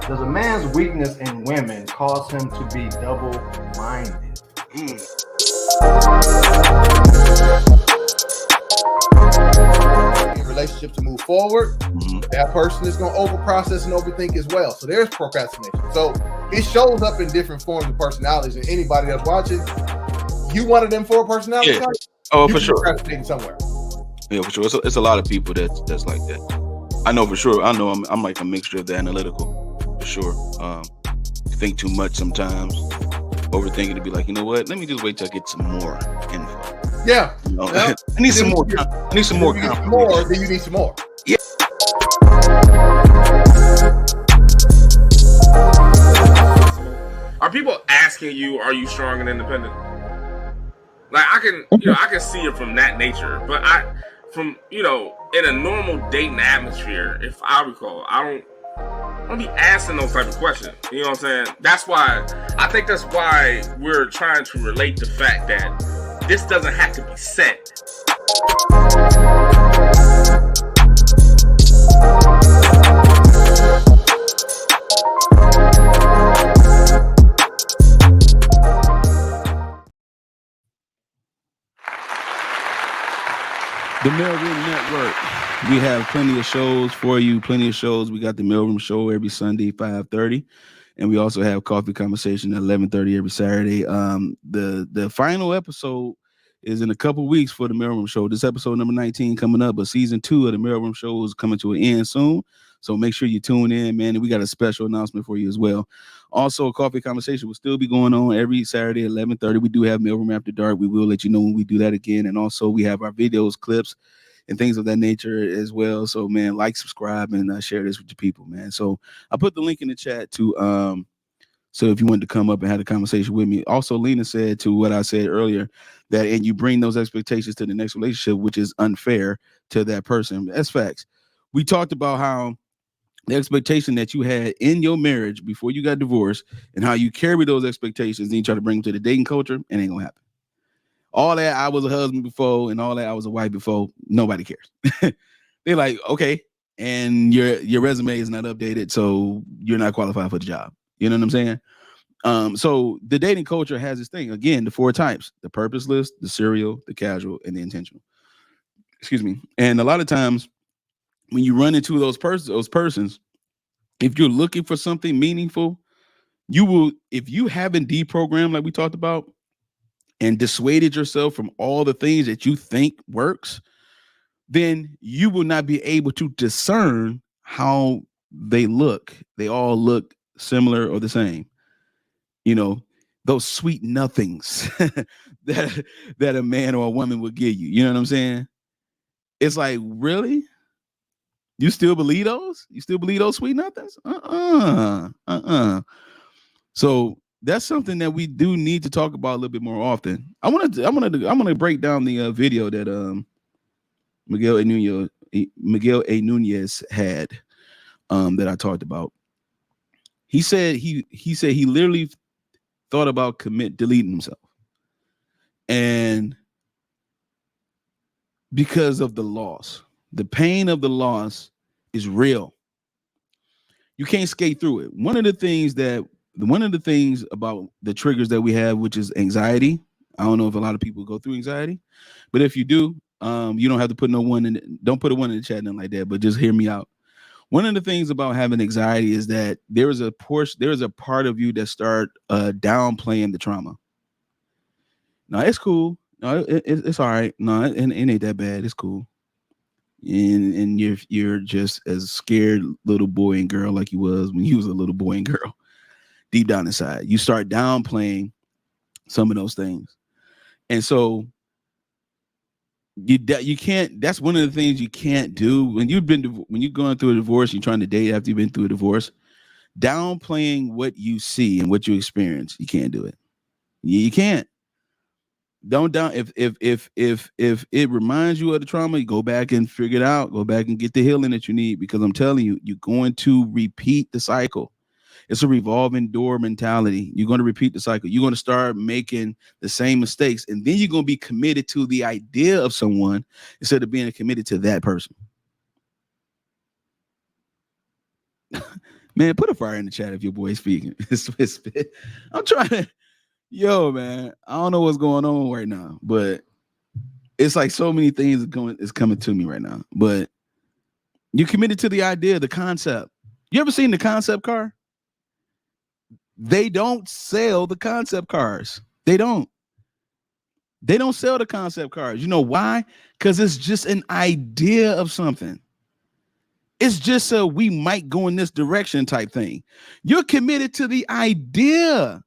Does a man's weakness in women cause him to be double-minded? In relationship to move forward, that person is going to overprocess and overthink as well. So there's procrastination. So it shows up in different forms of personalities. And anybody that's watching, you one of them four personality types? Oh, for sure. Procrastinating somewhere. Yeah, for sure. It's a lot of people that's like that. I know for sure. I know I'm like a mixture of the analytical, for sure. Think too much sometimes. Overthinking to be like, you know what? Let me just wait till I get some more info. Yeah. You know? I need some more. I need some more. More, then you need some more. Yeah. Are people asking you, are you strong and independent? Like I can see it from that nature, but in a normal dating atmosphere, if I recall, I don't be asking those type of questions. You know what I'm saying? That's why we're trying to relate the fact that this doesn't have to be said. The Mailroom Network. We have plenty of shows for you. Plenty of shows. We got the Mailroom Show every Sunday, 5:30. And we also have Coffee Conversation at 11:30 every Saturday. The final episode is in a couple weeks for the Mailroom Show. This episode number 19 coming up, but season 2 of the Mailroom Show is coming to an end soon. So make sure you tune in, man. And we got a special announcement for you as well. Also, Coffee Conversation will still be going on every Saturday at 11:30. We do have Mailroom After Dark. We will let you know when we do that again. And also, we have our videos, clips, and things of that nature as well. So, man, like, subscribe, and share this with your people, man. So I put the link in the chat to so if you wanted to come up and have a conversation with me. Also, Lena said to what I said earlier, that and you bring those expectations to the next relationship, which is unfair to that person. That's facts. We talked about how the expectation that you had in your marriage before you got divorced and how you carry those expectations and you try to bring them to the dating culture, it ain't gonna happen. All that I was a husband before and all that I was a wife before, nobody cares. They're like, okay, and your resume is not updated, so you're not qualified for the job. You know what I'm saying? So the dating culture has this thing, again, the 4 types: the purposeless, the serial, the casual, and the intentional. Excuse me. And a lot of times when you run into those persons, if you're looking for something meaningful, you will, if you haven't deprogrammed like we talked about, and dissuaded yourself from all the things that you think works, then you will not be able to discern how they look. They all look similar or the same. You know, those sweet nothings that a man or a woman would give you. You know what I'm saying? It's like, really? You still believe those? You still believe those sweet nothings? So that's something that we do need to talk about a little bit more often. I'm gonna break down the video that Miguel A. Nunez had that I talked about. He said he literally thought about deleting himself, and because of the loss, the pain of the loss is real. You can't skate through it. One of the things about the triggers that we have, which is anxiety. I don't know if a lot of people go through anxiety, but if you do, you don't have to put don't put a one in the chat, nothing like that, but just hear me out. One of the things about having anxiety is that there is a part of you that start downplaying the trauma. No, it's cool. No, it's all right. No, it ain't that bad. It's cool. And you're just as scared little boy and girl like you was when you was a little boy and girl. Deep down inside, you start downplaying some of those things, and so you can't. That's one of the things you can't do when you're going through a divorce. You're trying to date after you've been through a divorce. Downplaying what you see and what you experience, you can't do it. You can't. Don't down. If it reminds you of the trauma, you go back and figure it out. Go back and get the healing that you need, because I'm telling you, you're going to repeat the cycle. It's a revolving door mentality. You're going to repeat the cycle. You're going to start making the same mistakes, and then you're going to be committed to the idea of someone instead of being committed to that person. Man, put a fire in the chat if your boy's speaking. I'm trying to. Yo, man, I don't know what's going on right now, but it's like so many things is coming to me right now. But you're committed to the idea, the concept. You ever seen the concept car? They don't sell the concept cars. They don't sell the concept cars. You know why? Because it's just an idea of something. It's just a we might go in this direction type thing. You're committed to the idea.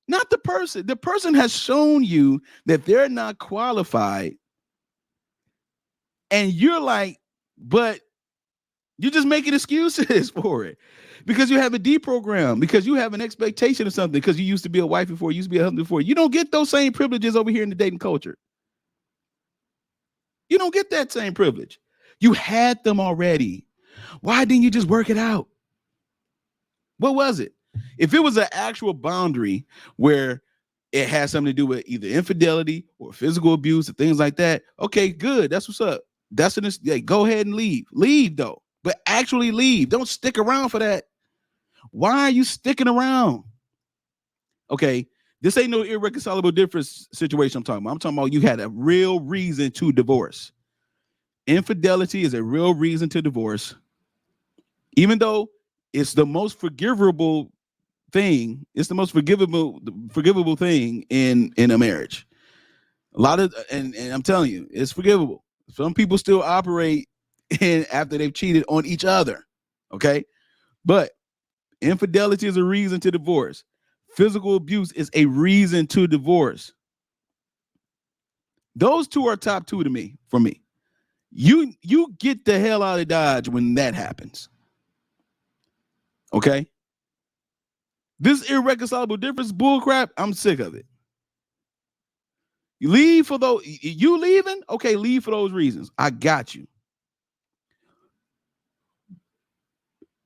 Not the person. The person has shown you that they're not qualified. And you're like, but you're just making excuses for it because you have a deprogram, because you have an expectation of something, because you used to be a wife before, you used to be a husband before. You don't get those same privileges over here in the dating culture. You don't get that same privilege. You had them already. Why didn't you just work it out? What was it? If it was an actual boundary where it has something to do with either infidelity or physical abuse or things like that, okay, good. That's what's up. Go ahead and leave. Leave though, but actually leave. Don't stick around for that. Why are you sticking around? Okay, this ain't no irreconcilable difference situation I'm talking about. I'm talking about you had a real reason to divorce. Infidelity is a real reason to divorce, even though it's the most forgivable thing. It's the most forgivable thing in a marriage. A lot of, and I'm telling you, it's forgivable. Some people still operate after they've cheated on each other. Okay. But infidelity is a reason to divorce. Physical abuse is a reason to divorce. Those two are top two for me. You get the hell out of Dodge when that happens. Okay. This irreconcilable difference bullcrap, I'm sick of it. You leave for those, you leaving? Okay, leave for those reasons. I got you.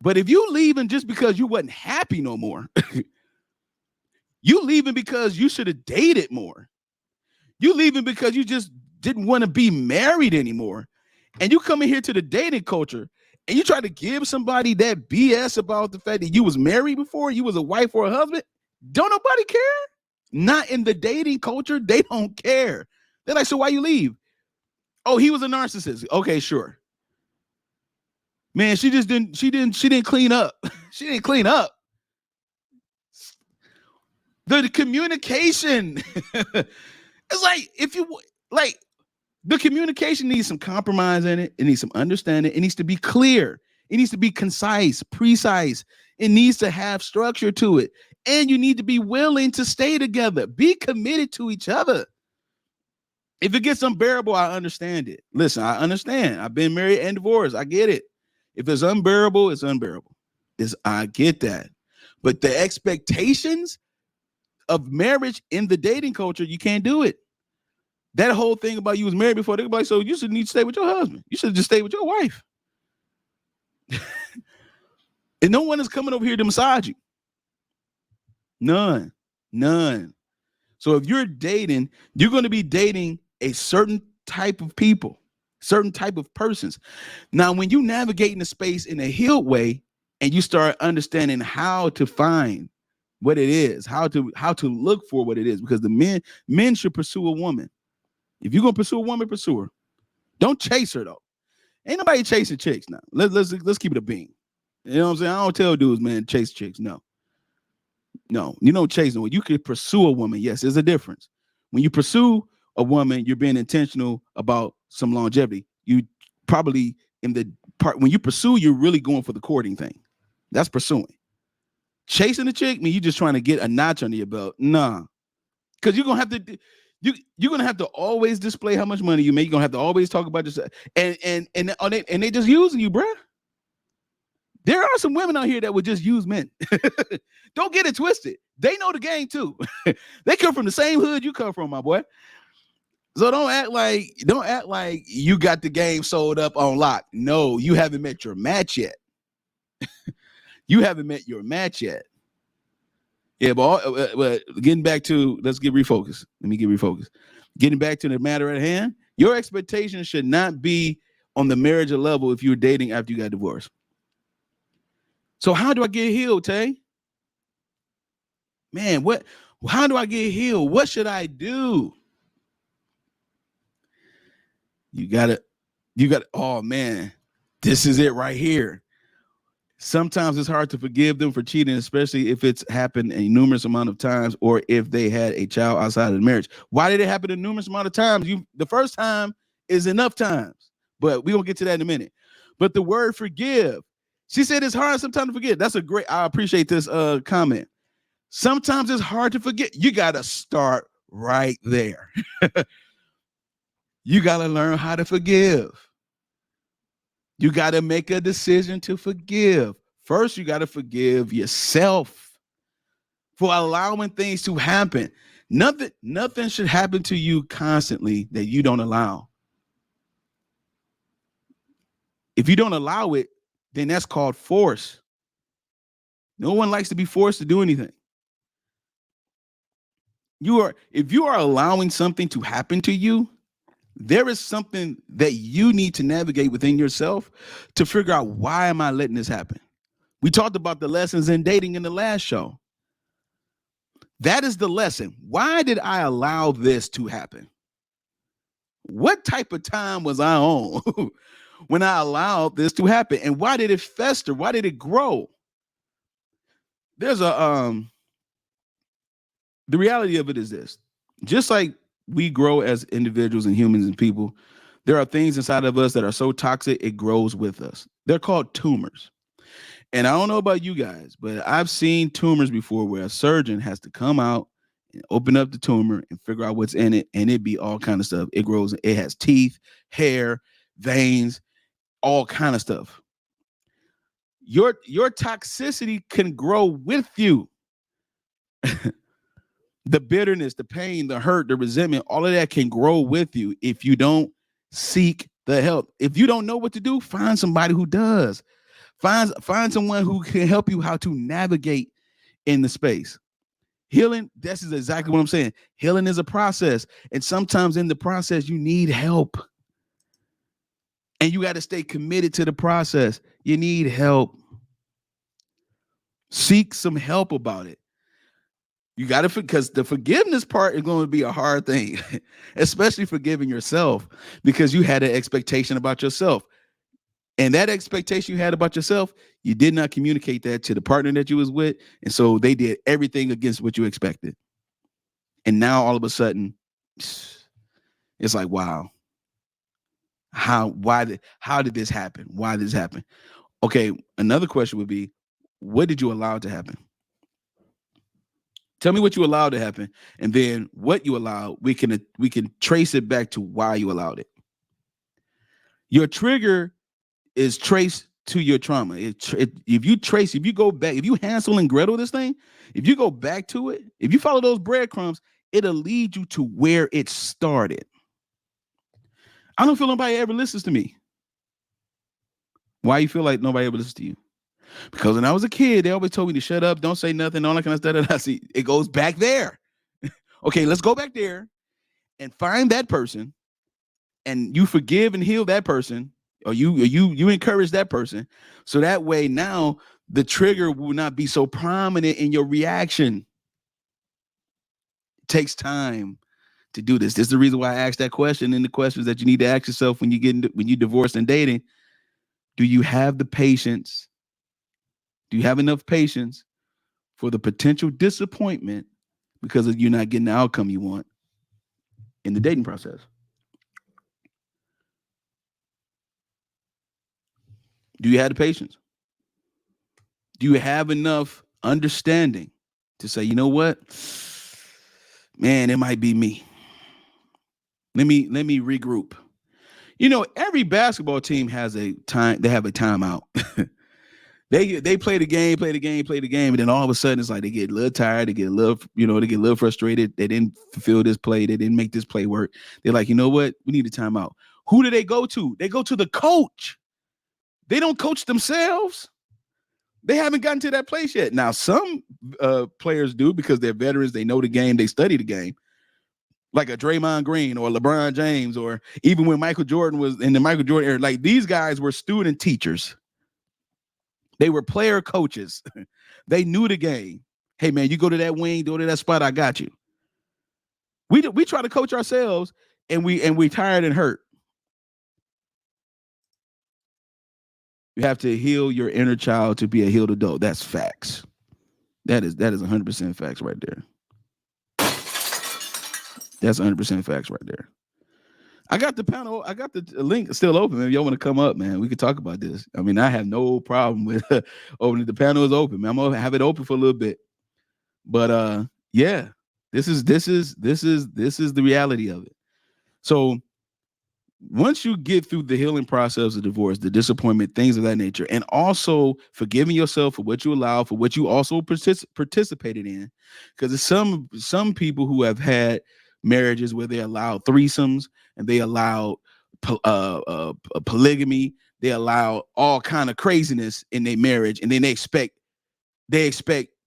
But if you leaving just because you wasn't happy no more, you leaving because you should have dated more. You leaving because you just didn't want to be married anymore. And you come in here to the dating culture and you try to give somebody that BS about the fact that you was married before, you was a wife or a husband. Don't nobody care? Not in the dating culture. They don't care. They're like, so why you leave? Oh, he was a narcissist. Okay, sure. Man, she didn't clean up. She didn't clean up. The communication. It's like if you like the communication needs some compromise in it. It needs some understanding. It needs to be clear. It needs to be concise, precise. It needs to have structure to it. And you need to be willing to stay together. Be committed to each other. If it gets unbearable, I understand it. Listen, I understand. I've been married and divorced. I get it. If it's unbearable, it's unbearable. I get that. But the expectations of marriage in the dating culture, you can't do it. That whole thing about you was married before, they're like, so you should need to stay with your husband. You should just stay with your wife. And no one is coming over here to massage you. None. So if you're dating, you're going to be dating a certain type of people, certain type of persons. Now, when you navigate in the space in a healed way and you start understanding how to find what it is, how to look for what it is, because the men should pursue a woman. If you're going to pursue a woman, pursue her. Don't chase her, though. Ain't nobody chasing chicks now. Let's keep it a beam. You know what I'm saying? I don't tell dudes, man, chase chicks. No, you don't chase no one. You can pursue a woman. Yes, there's a difference. When you pursue a woman, you're being intentional about some longevity. You probably in the part when you pursue, you're really going for the courting thing. That's pursuing. Chasing a chick, mean you just trying to get a notch under your belt. Nah, because you're gonna have to. You're gonna have to always display how much money you make. You're gonna have to always talk about yourself, and they just using you, bruh. There are some women out here that would just use men. Don't get it twisted. They know the game too. They come from the same hood you come from, my boy. So don't act like you got the game sold up on lock. No, you haven't met your match yet. You haven't met your match yet. Yeah, but getting back to, let's get refocused. Let me get refocused. Getting back to the matter at hand, your expectations should not be on the marriage level if you're dating after you got divorced. So how do I get healed, Tay? Man, how do I get healed? What should I do? You gotta, oh man, this is it right here. Sometimes it's hard to forgive them for cheating, especially if it's happened a numerous amount of times or if they had a child outside of the marriage. Why did it happen a numerous amount of times? The first time is enough times, but we're going to get to that in a minute. But the word forgive, she said it's hard sometimes to forget. That's I appreciate this comment. Sometimes it's hard to forget. You got to start right there. You got to learn how to forgive. You got to make a decision to forgive. First, you got to forgive yourself for allowing things to happen. Nothing should happen to you constantly that you don't allow. If you don't allow it, then that's called force. No one likes to be forced to do anything. If you are allowing something to happen to you, there is something that you need to navigate within yourself to figure out, why am I letting this happen? We talked about the lessons in dating in the last show. That is the lesson. Why did I allow this to happen? What type of time was I on when I allowed this to happen? And why did it fester? Why did it grow? There's the reality of it is this. Just like we grow as individuals and humans and people, there are things inside of us that are so toxic, it grows with us. They're called tumors. And I don't know about you guys, but I've seen tumors before where a surgeon has to come out and open up the tumor and figure out what's in it, and it be all kind of stuff. It grows, it has teeth, hair, veins, all kind of stuff. Your toxicity can grow with you. The bitterness, the pain, the hurt, the resentment, all of that can grow with you if you don't seek the help. If you don't know what to do, find somebody who does. Find someone who can help you how to navigate in the space. Healing, this is exactly what I'm saying. Healing is a process. And sometimes in the process, you need help. And you got to stay committed to the process. You need help. Seek some help about it. You got to, because the forgiveness part is going to be a hard thing, especially forgiving yourself, because you had an expectation about yourself. And that expectation you had about yourself, you did not communicate that to the partner that you was with. And so they did everything against what you expected. And now all of a sudden, it's like, wow. How did this happen? Why did this happen? Okay, another question would be, what did you allow to happen? Tell me what you allowed to happen, and then what you allowed, we can trace it back to why you allowed it. Your trigger is traced to your trauma. If you go back, if you Hansel and Gretel this thing, if you go back to it, if you follow those breadcrumbs, it'll lead you to where it started. I don't feel nobody ever listens to me. Why you feel like nobody ever listens to you? Because when I was a kid, they always told me to shut up, don't say nothing, all that kind of stuff. I see it goes back there. Okay, let's go back there and find that person, and you forgive and heal that person, or you encourage that person, so that way now the trigger will not be so prominent in your reaction. It takes time to do this. This is the reason why I asked that question, and the questions that you need to ask yourself when you divorced and dating. Do you have the patience? Do you have enough patience for the potential disappointment because of you not getting the outcome you want in the dating process? Do you have the patience? Do you have enough understanding to say, you know what? Man, it might be me. Let me regroup. You know, every basketball team has a time, they have a timeout. They play the game, and then all of a sudden it's like they get a little tired, they get a little frustrated. They didn't fulfill this play, they didn't make this play work. They're like, you know what? We need a timeout. Who do they go to? They go to the coach. They don't coach themselves. They haven't gotten to that place yet. Now, some players do because they're veterans, they know the game, they study the game. Like a Draymond Green or LeBron James, or even when Michael Jordan was in the Michael Jordan era, like these guys were student teachers. They were player coaches. They knew the game. Hey man, you go to that wing, go to that spot, I got you. We try to coach ourselves, and we tired and hurt. You have to heal your inner child to be a healed adult. That's facts. That is 100% facts right there. That's 100% facts right there. I got the panel. I got the link still open. Man, if y'all want to come up, man, we could talk about this. I mean, I have no problem with opening. The panel is open, man. I'm gonna have it open for a little bit. But yeah, this is the reality of it. So once you get through the healing process of divorce, the disappointment, things of that nature, and also forgiving yourself for what you allowed, for what you also participated in, because there's some people who have had marriages where they allowed threesomes and they allowed polygamy, they allow all kind of craziness in their marriage, and then they expect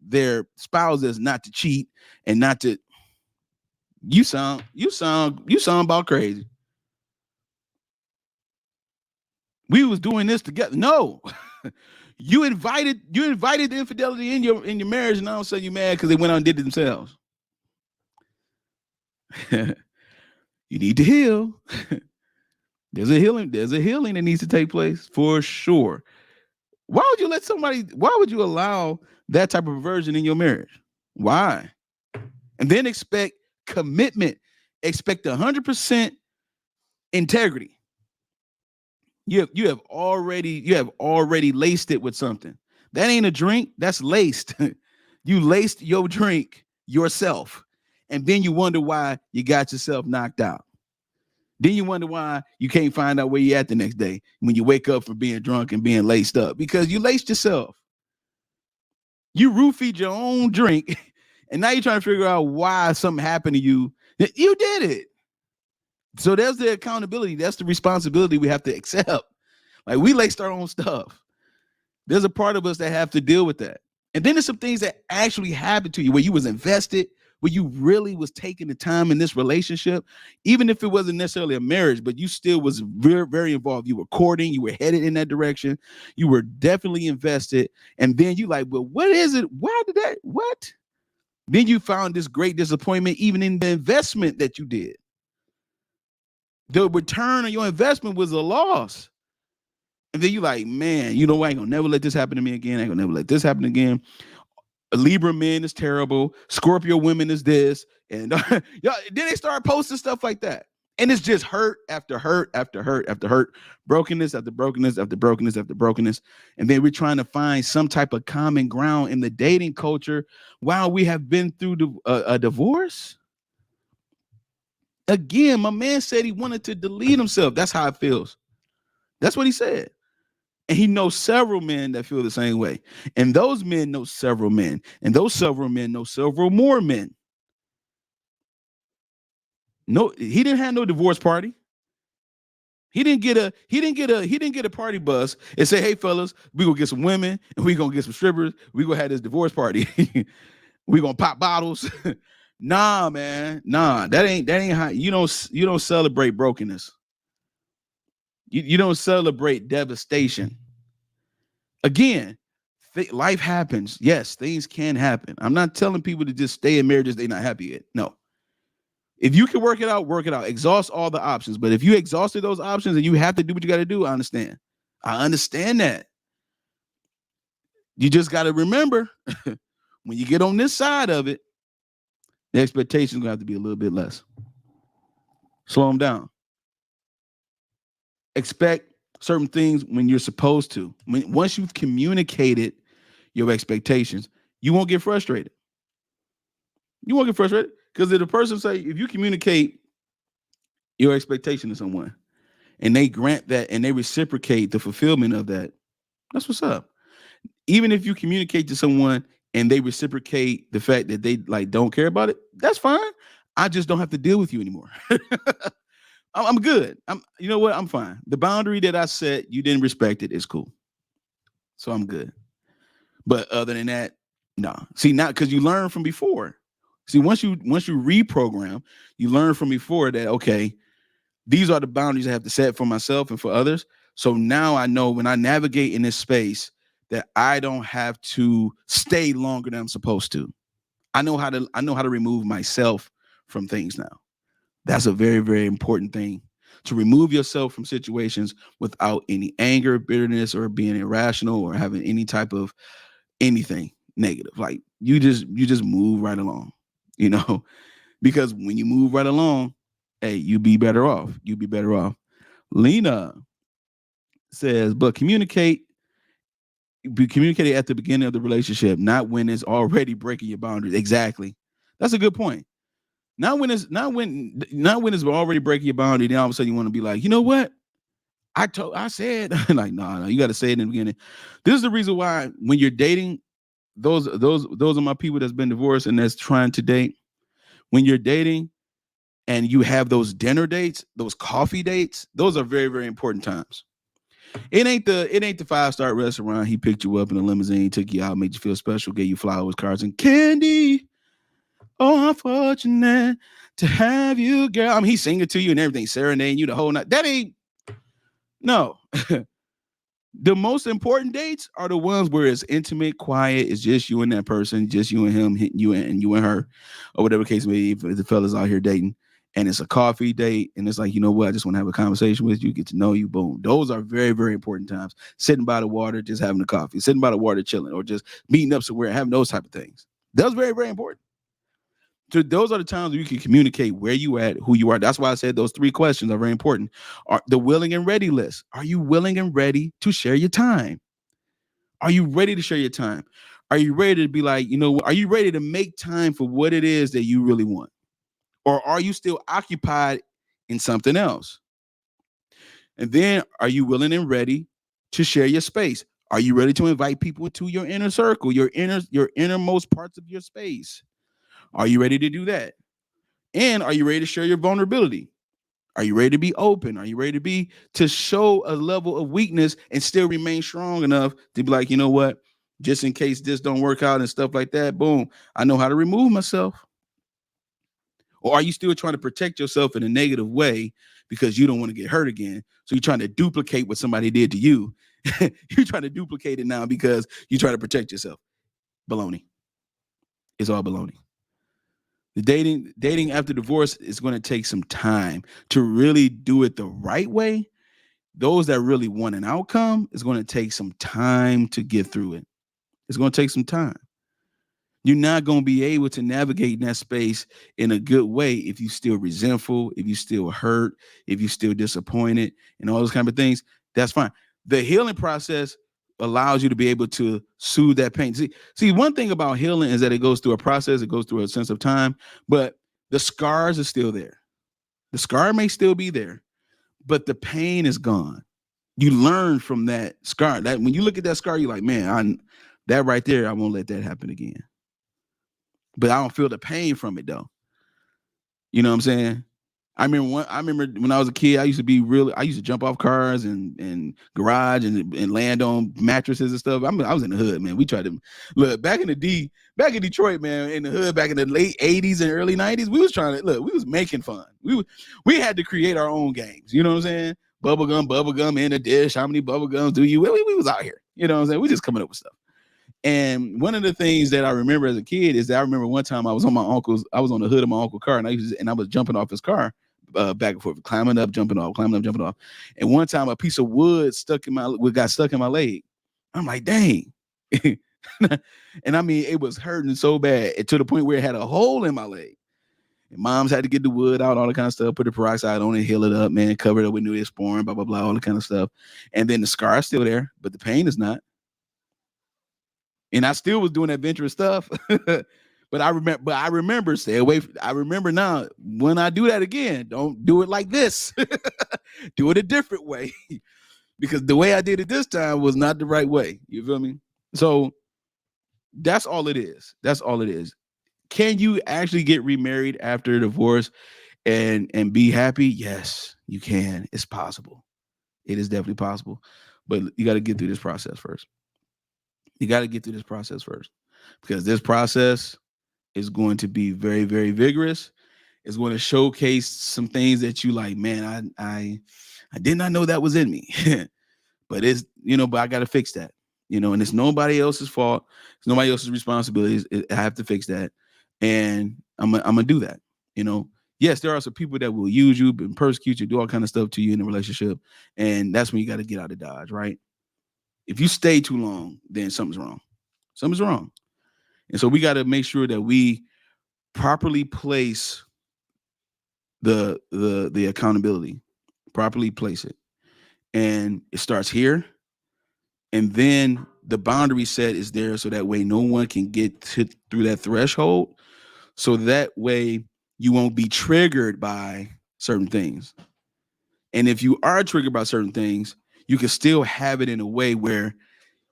their spouses not to cheat and not to. You sound about crazy. We was doing this together. No, you invited the infidelity in your marriage, and all of a sudden you're mad because they went out and did it themselves. You need to heal. There's a healing that needs to take place for sure. Why would you allow that type of perversion in your marriage? Why? And then expect commitment, expect 100% integrity. You have already laced it with something. That ain't a drink, that's laced. You laced your drink yourself. And then you wonder why you got yourself knocked out. Then you wonder why you can't find out where you're at the next day when you wake up from being drunk and being laced up, because you laced yourself. You roofied your own drink, and now you're trying to figure out why something happened to you. You did it. So there's the accountability. That's the responsibility we have to accept. Like, we laced our own stuff. There's a part of us that have to deal with that. And then there's some things that actually happened to you where you was invested, where you really was taking the time in this relationship, even if it wasn't necessarily a marriage, but you still was very, very involved. You were courting, you were headed in that direction. You were definitely invested. And then you like, well, what is it? Why did that? What? Then you found this great disappointment, even in the investment that you did. The return on your investment was a loss. And then you like, man, you know what? I ain't gonna never let this happen to me again. I ain't gonna never let this happen again. A Libra men is terrible. Scorpio women is this. And y'all, then they start posting stuff like that. And it's just hurt after hurt after hurt after hurt, brokenness after brokenness after brokenness after brokenness. And then we're trying to find some type of common ground in the dating culture while we have been through a divorce. Again, my man said he wanted to delete himself. That's how it feels. That's what he said. And he knows several men that feel the same way. And those men know several men. And those several men know several more men. No, he didn't have no divorce party. He didn't get a party bus and say, hey fellas, we gonna get some women and we gonna get some strippers. We gonna have this divorce party. We gonna pop bottles. Nah, man. Nah, that ain't how you don't celebrate brokenness. You don't celebrate devastation. Again, life happens. Yes, things can happen. I'm not telling people to just stay in marriages they're not happy yet. No. If you can work it out, work it out. Exhaust all the options. But if you exhausted those options and you have to do what you got to do, I understand. I understand that. You just got to remember when you get on this side of it, the expectations are going to have to be a little bit less. Slow them down. Expect certain things when you're supposed to. Once you've communicated your expectations, you won't get frustrated. You won't get frustrated because if the person if you communicate your expectation to someone and they grant that and they reciprocate the fulfillment of that, that's what's up. Even if you communicate to someone and they reciprocate the fact that they like don't care about it, that's fine. I just don't have to deal with you anymore. I'm good. You know what? I'm fine. The boundary that I set, you didn't respect it. It's cool. So I'm good. But other than that, no. See, not because you learned from before. See, once you reprogram, you learn from before that, okay, these are the boundaries I have to set for myself and for others. So now I know when I navigate in this space that I don't have to stay longer than I'm supposed to. I know how to remove myself from things now. That's a very, very important thing, to remove yourself from situations without any anger, bitterness, or being irrational or having any type of anything negative. Like you just move right along, because when you move right along, hey, you be better off. You be better off. Lena says, but communicate at the beginning of the relationship, not when it's already breaking your boundaries. Exactly. That's a good point. Not when it's already breaking your boundary. Then all of a sudden you want to be like, you know what? I said like, no, you got to say it in the beginning. This is the reason why when you're dating, those are my people that's been divorced and that's trying to date. When you're dating and you have those dinner dates, those coffee dates, those are very, very important times. It ain't the 5-star restaurant. He picked you up in a limousine, took you out, made you feel special, gave you flowers, cards, and candy. Oh, I'm fortunate to have you, girl. I mean, he's singing to you and everything, serenading you the whole night. That ain't, no. The most important dates are the ones where it's intimate, quiet. It's just you and that person, just you and him, you and her, or whatever case may be. If the fella's out here dating, and it's a coffee date, and it's like, you know what? I just want to have a conversation with you, get to know you. Boom. Those are very, very important times. Sitting by the water, just having a coffee. Sitting by the water, chilling, or just meeting up somewhere, having those type of things. That's very, very important. So those are the times where you can communicate where you at, who you are. That's why I said those 3 questions are very important. Are the willing and ready list. Are you willing and ready to share your time? Are you ready to share your time? Are you ready to be like, are you ready to make time for what it is that you really want? Or are you still occupied in something else? And then are you willing and ready to share your space? Are you ready to invite people into your inner circle, your innermost parts of your space? Are you ready to do that? And are you ready to share your vulnerability? Are you ready to be open? Are you ready to show a level of weakness and still remain strong enough to be like, you know what? Just in case this don't work out and stuff like that, boom, I know how to remove myself. Or are you still trying to protect yourself in a negative way because you don't want to get hurt again? So you're trying to duplicate what somebody did to you. You're trying to duplicate it now because you try to protect yourself. Baloney. It's all baloney. The dating after divorce is going to take some time to really do it the right way. those that really want an outcome, it's going to take some time to get through it. It's going to take some time. You're not going to be able to navigate in that space in a good way if you're still resentful, if you're still hurt, if you're still disappointed, and all those kind of things. That's fine. The healing process allows you to be able to soothe that pain. See, one thing about healing is that it goes through a process, it goes through a sense of time, but the scars are still there. The scar may still be there, but the pain is gone. You learn from that scar. That when you look at that scar, you're like, man, that right there, I won't let that happen again. But I don't feel the pain from it though. You know what I'm saying? I remember when I was a kid, I used to jump off cars and garage and land on mattresses and stuff. I was in the hood, man. We tried to look back in Detroit, man, in the hood back in the late 80s and early 90s. We was making fun. We had to create our own games. You know what I'm saying? Bubblegum in a dish. How many bubblegums do you? We was out here. You know what I'm saying? We just coming up with stuff. And one of the things that I remember as a kid is that I remember one time I was on the hood of my uncle's car, and I was jumping off his car back and forth, climbing up, jumping off. And one time a piece of wood got stuck in my leg. I'm like, dang. And I mean, it was hurting so bad to the point where it had a hole in my leg. And moms had to get the wood out, all the kind of stuff, put the peroxide on it, heal it up, man, cover it up with Neosporin, blah, blah, blah, all the kind of stuff. And then the scar is still there, but the pain is not. And I still was doing adventurous stuff, but I remember stay away. I remember now when I do that again, don't do it like this. Do it a different way, because the way I did it this time was not the right way. You feel me? So that's all it is. That's all it is. Can you actually get remarried after a divorce and be happy? Yes, you can. It's possible. It is definitely possible, but you got to get through this process first. You got to get through this process first, because this process is going to be very, very vigorous. It's going to showcase some things that you like, man, I did not know that was in me, but but I got to fix that, and it's nobody else's fault. It's nobody else's responsibility. I have to fix that. And I'm going to do that. Yes, there are some people that will use you and persecute you, do all kind of stuff to you in a relationship. And that's when you got to get out of Dodge, right? If you stay too long, then something's wrong. Something's wrong. And so we got to make sure that we properly place the accountability, properly place it. And it starts here. And then the boundary set is there so that way no one can get through that threshold. So that way you won't be triggered by certain things. And if you are triggered by certain things, you can still have it in a way where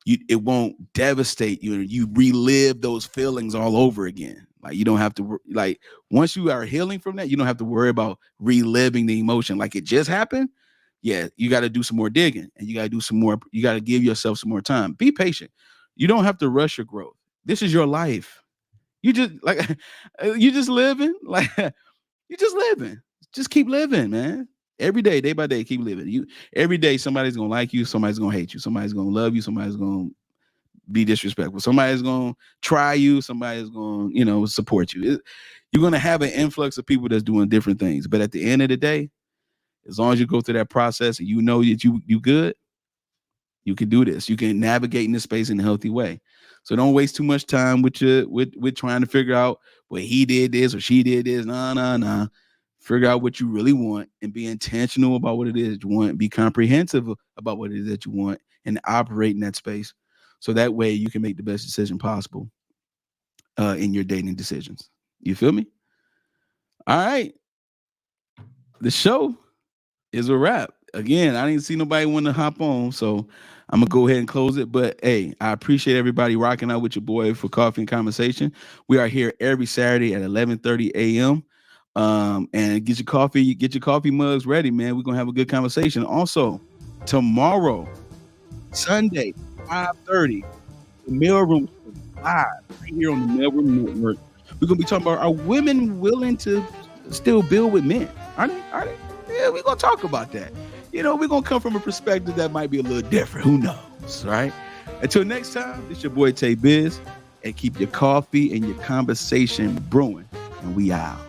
it won't devastate you. You relive those feelings all over again. Like you don't have to, like once you are healing from that, you don't have to worry about reliving the emotion like it just happened. Yeah, you got to do some more digging, and you got to do some more. You got to give yourself some more time. Be patient. You don't have to rush your growth. This is your life. You just living. Like you just living. Just keep living, man. Every day, day by day, keep living. Every day, somebody's gonna like you, somebody's gonna hate you, somebody's gonna love you, somebody's gonna be disrespectful, somebody's gonna try you, somebody's gonna, support you. You're gonna have an influx of people that's doing different things. But at the end of the day, as long as you go through that process and you know that you good, you can do this. You can navigate in this space in a healthy way. So don't waste too much time with trying to figure out, well, he did this or she did this. Nah. Figure out what you really want and be intentional about what it is you want. Be comprehensive about what it is that you want and operate in that space. So that way you can make the best decision possible in your dating decisions. You feel me? All right. The show is a wrap. Again, I didn't see nobody want to hop on, so I'm going to go ahead and close it. But, hey, I appreciate everybody rocking out with your boy for Coffee and Conversation. We are here every Saturday at 11:30 a.m. And get your coffee mugs ready, man. We're going to have a good conversation. Also, tomorrow, Sunday, 5:30, the Mailroom live right here on the Mailroom Network. We're going to be talking about, are women willing to still build with men? Are they? Yeah, we're going to talk about that. We're going to come from a perspective that might be a little different. Who knows, right? Until next time, it's your boy Tay Biz, and keep your coffee and your conversation brewing. And we out.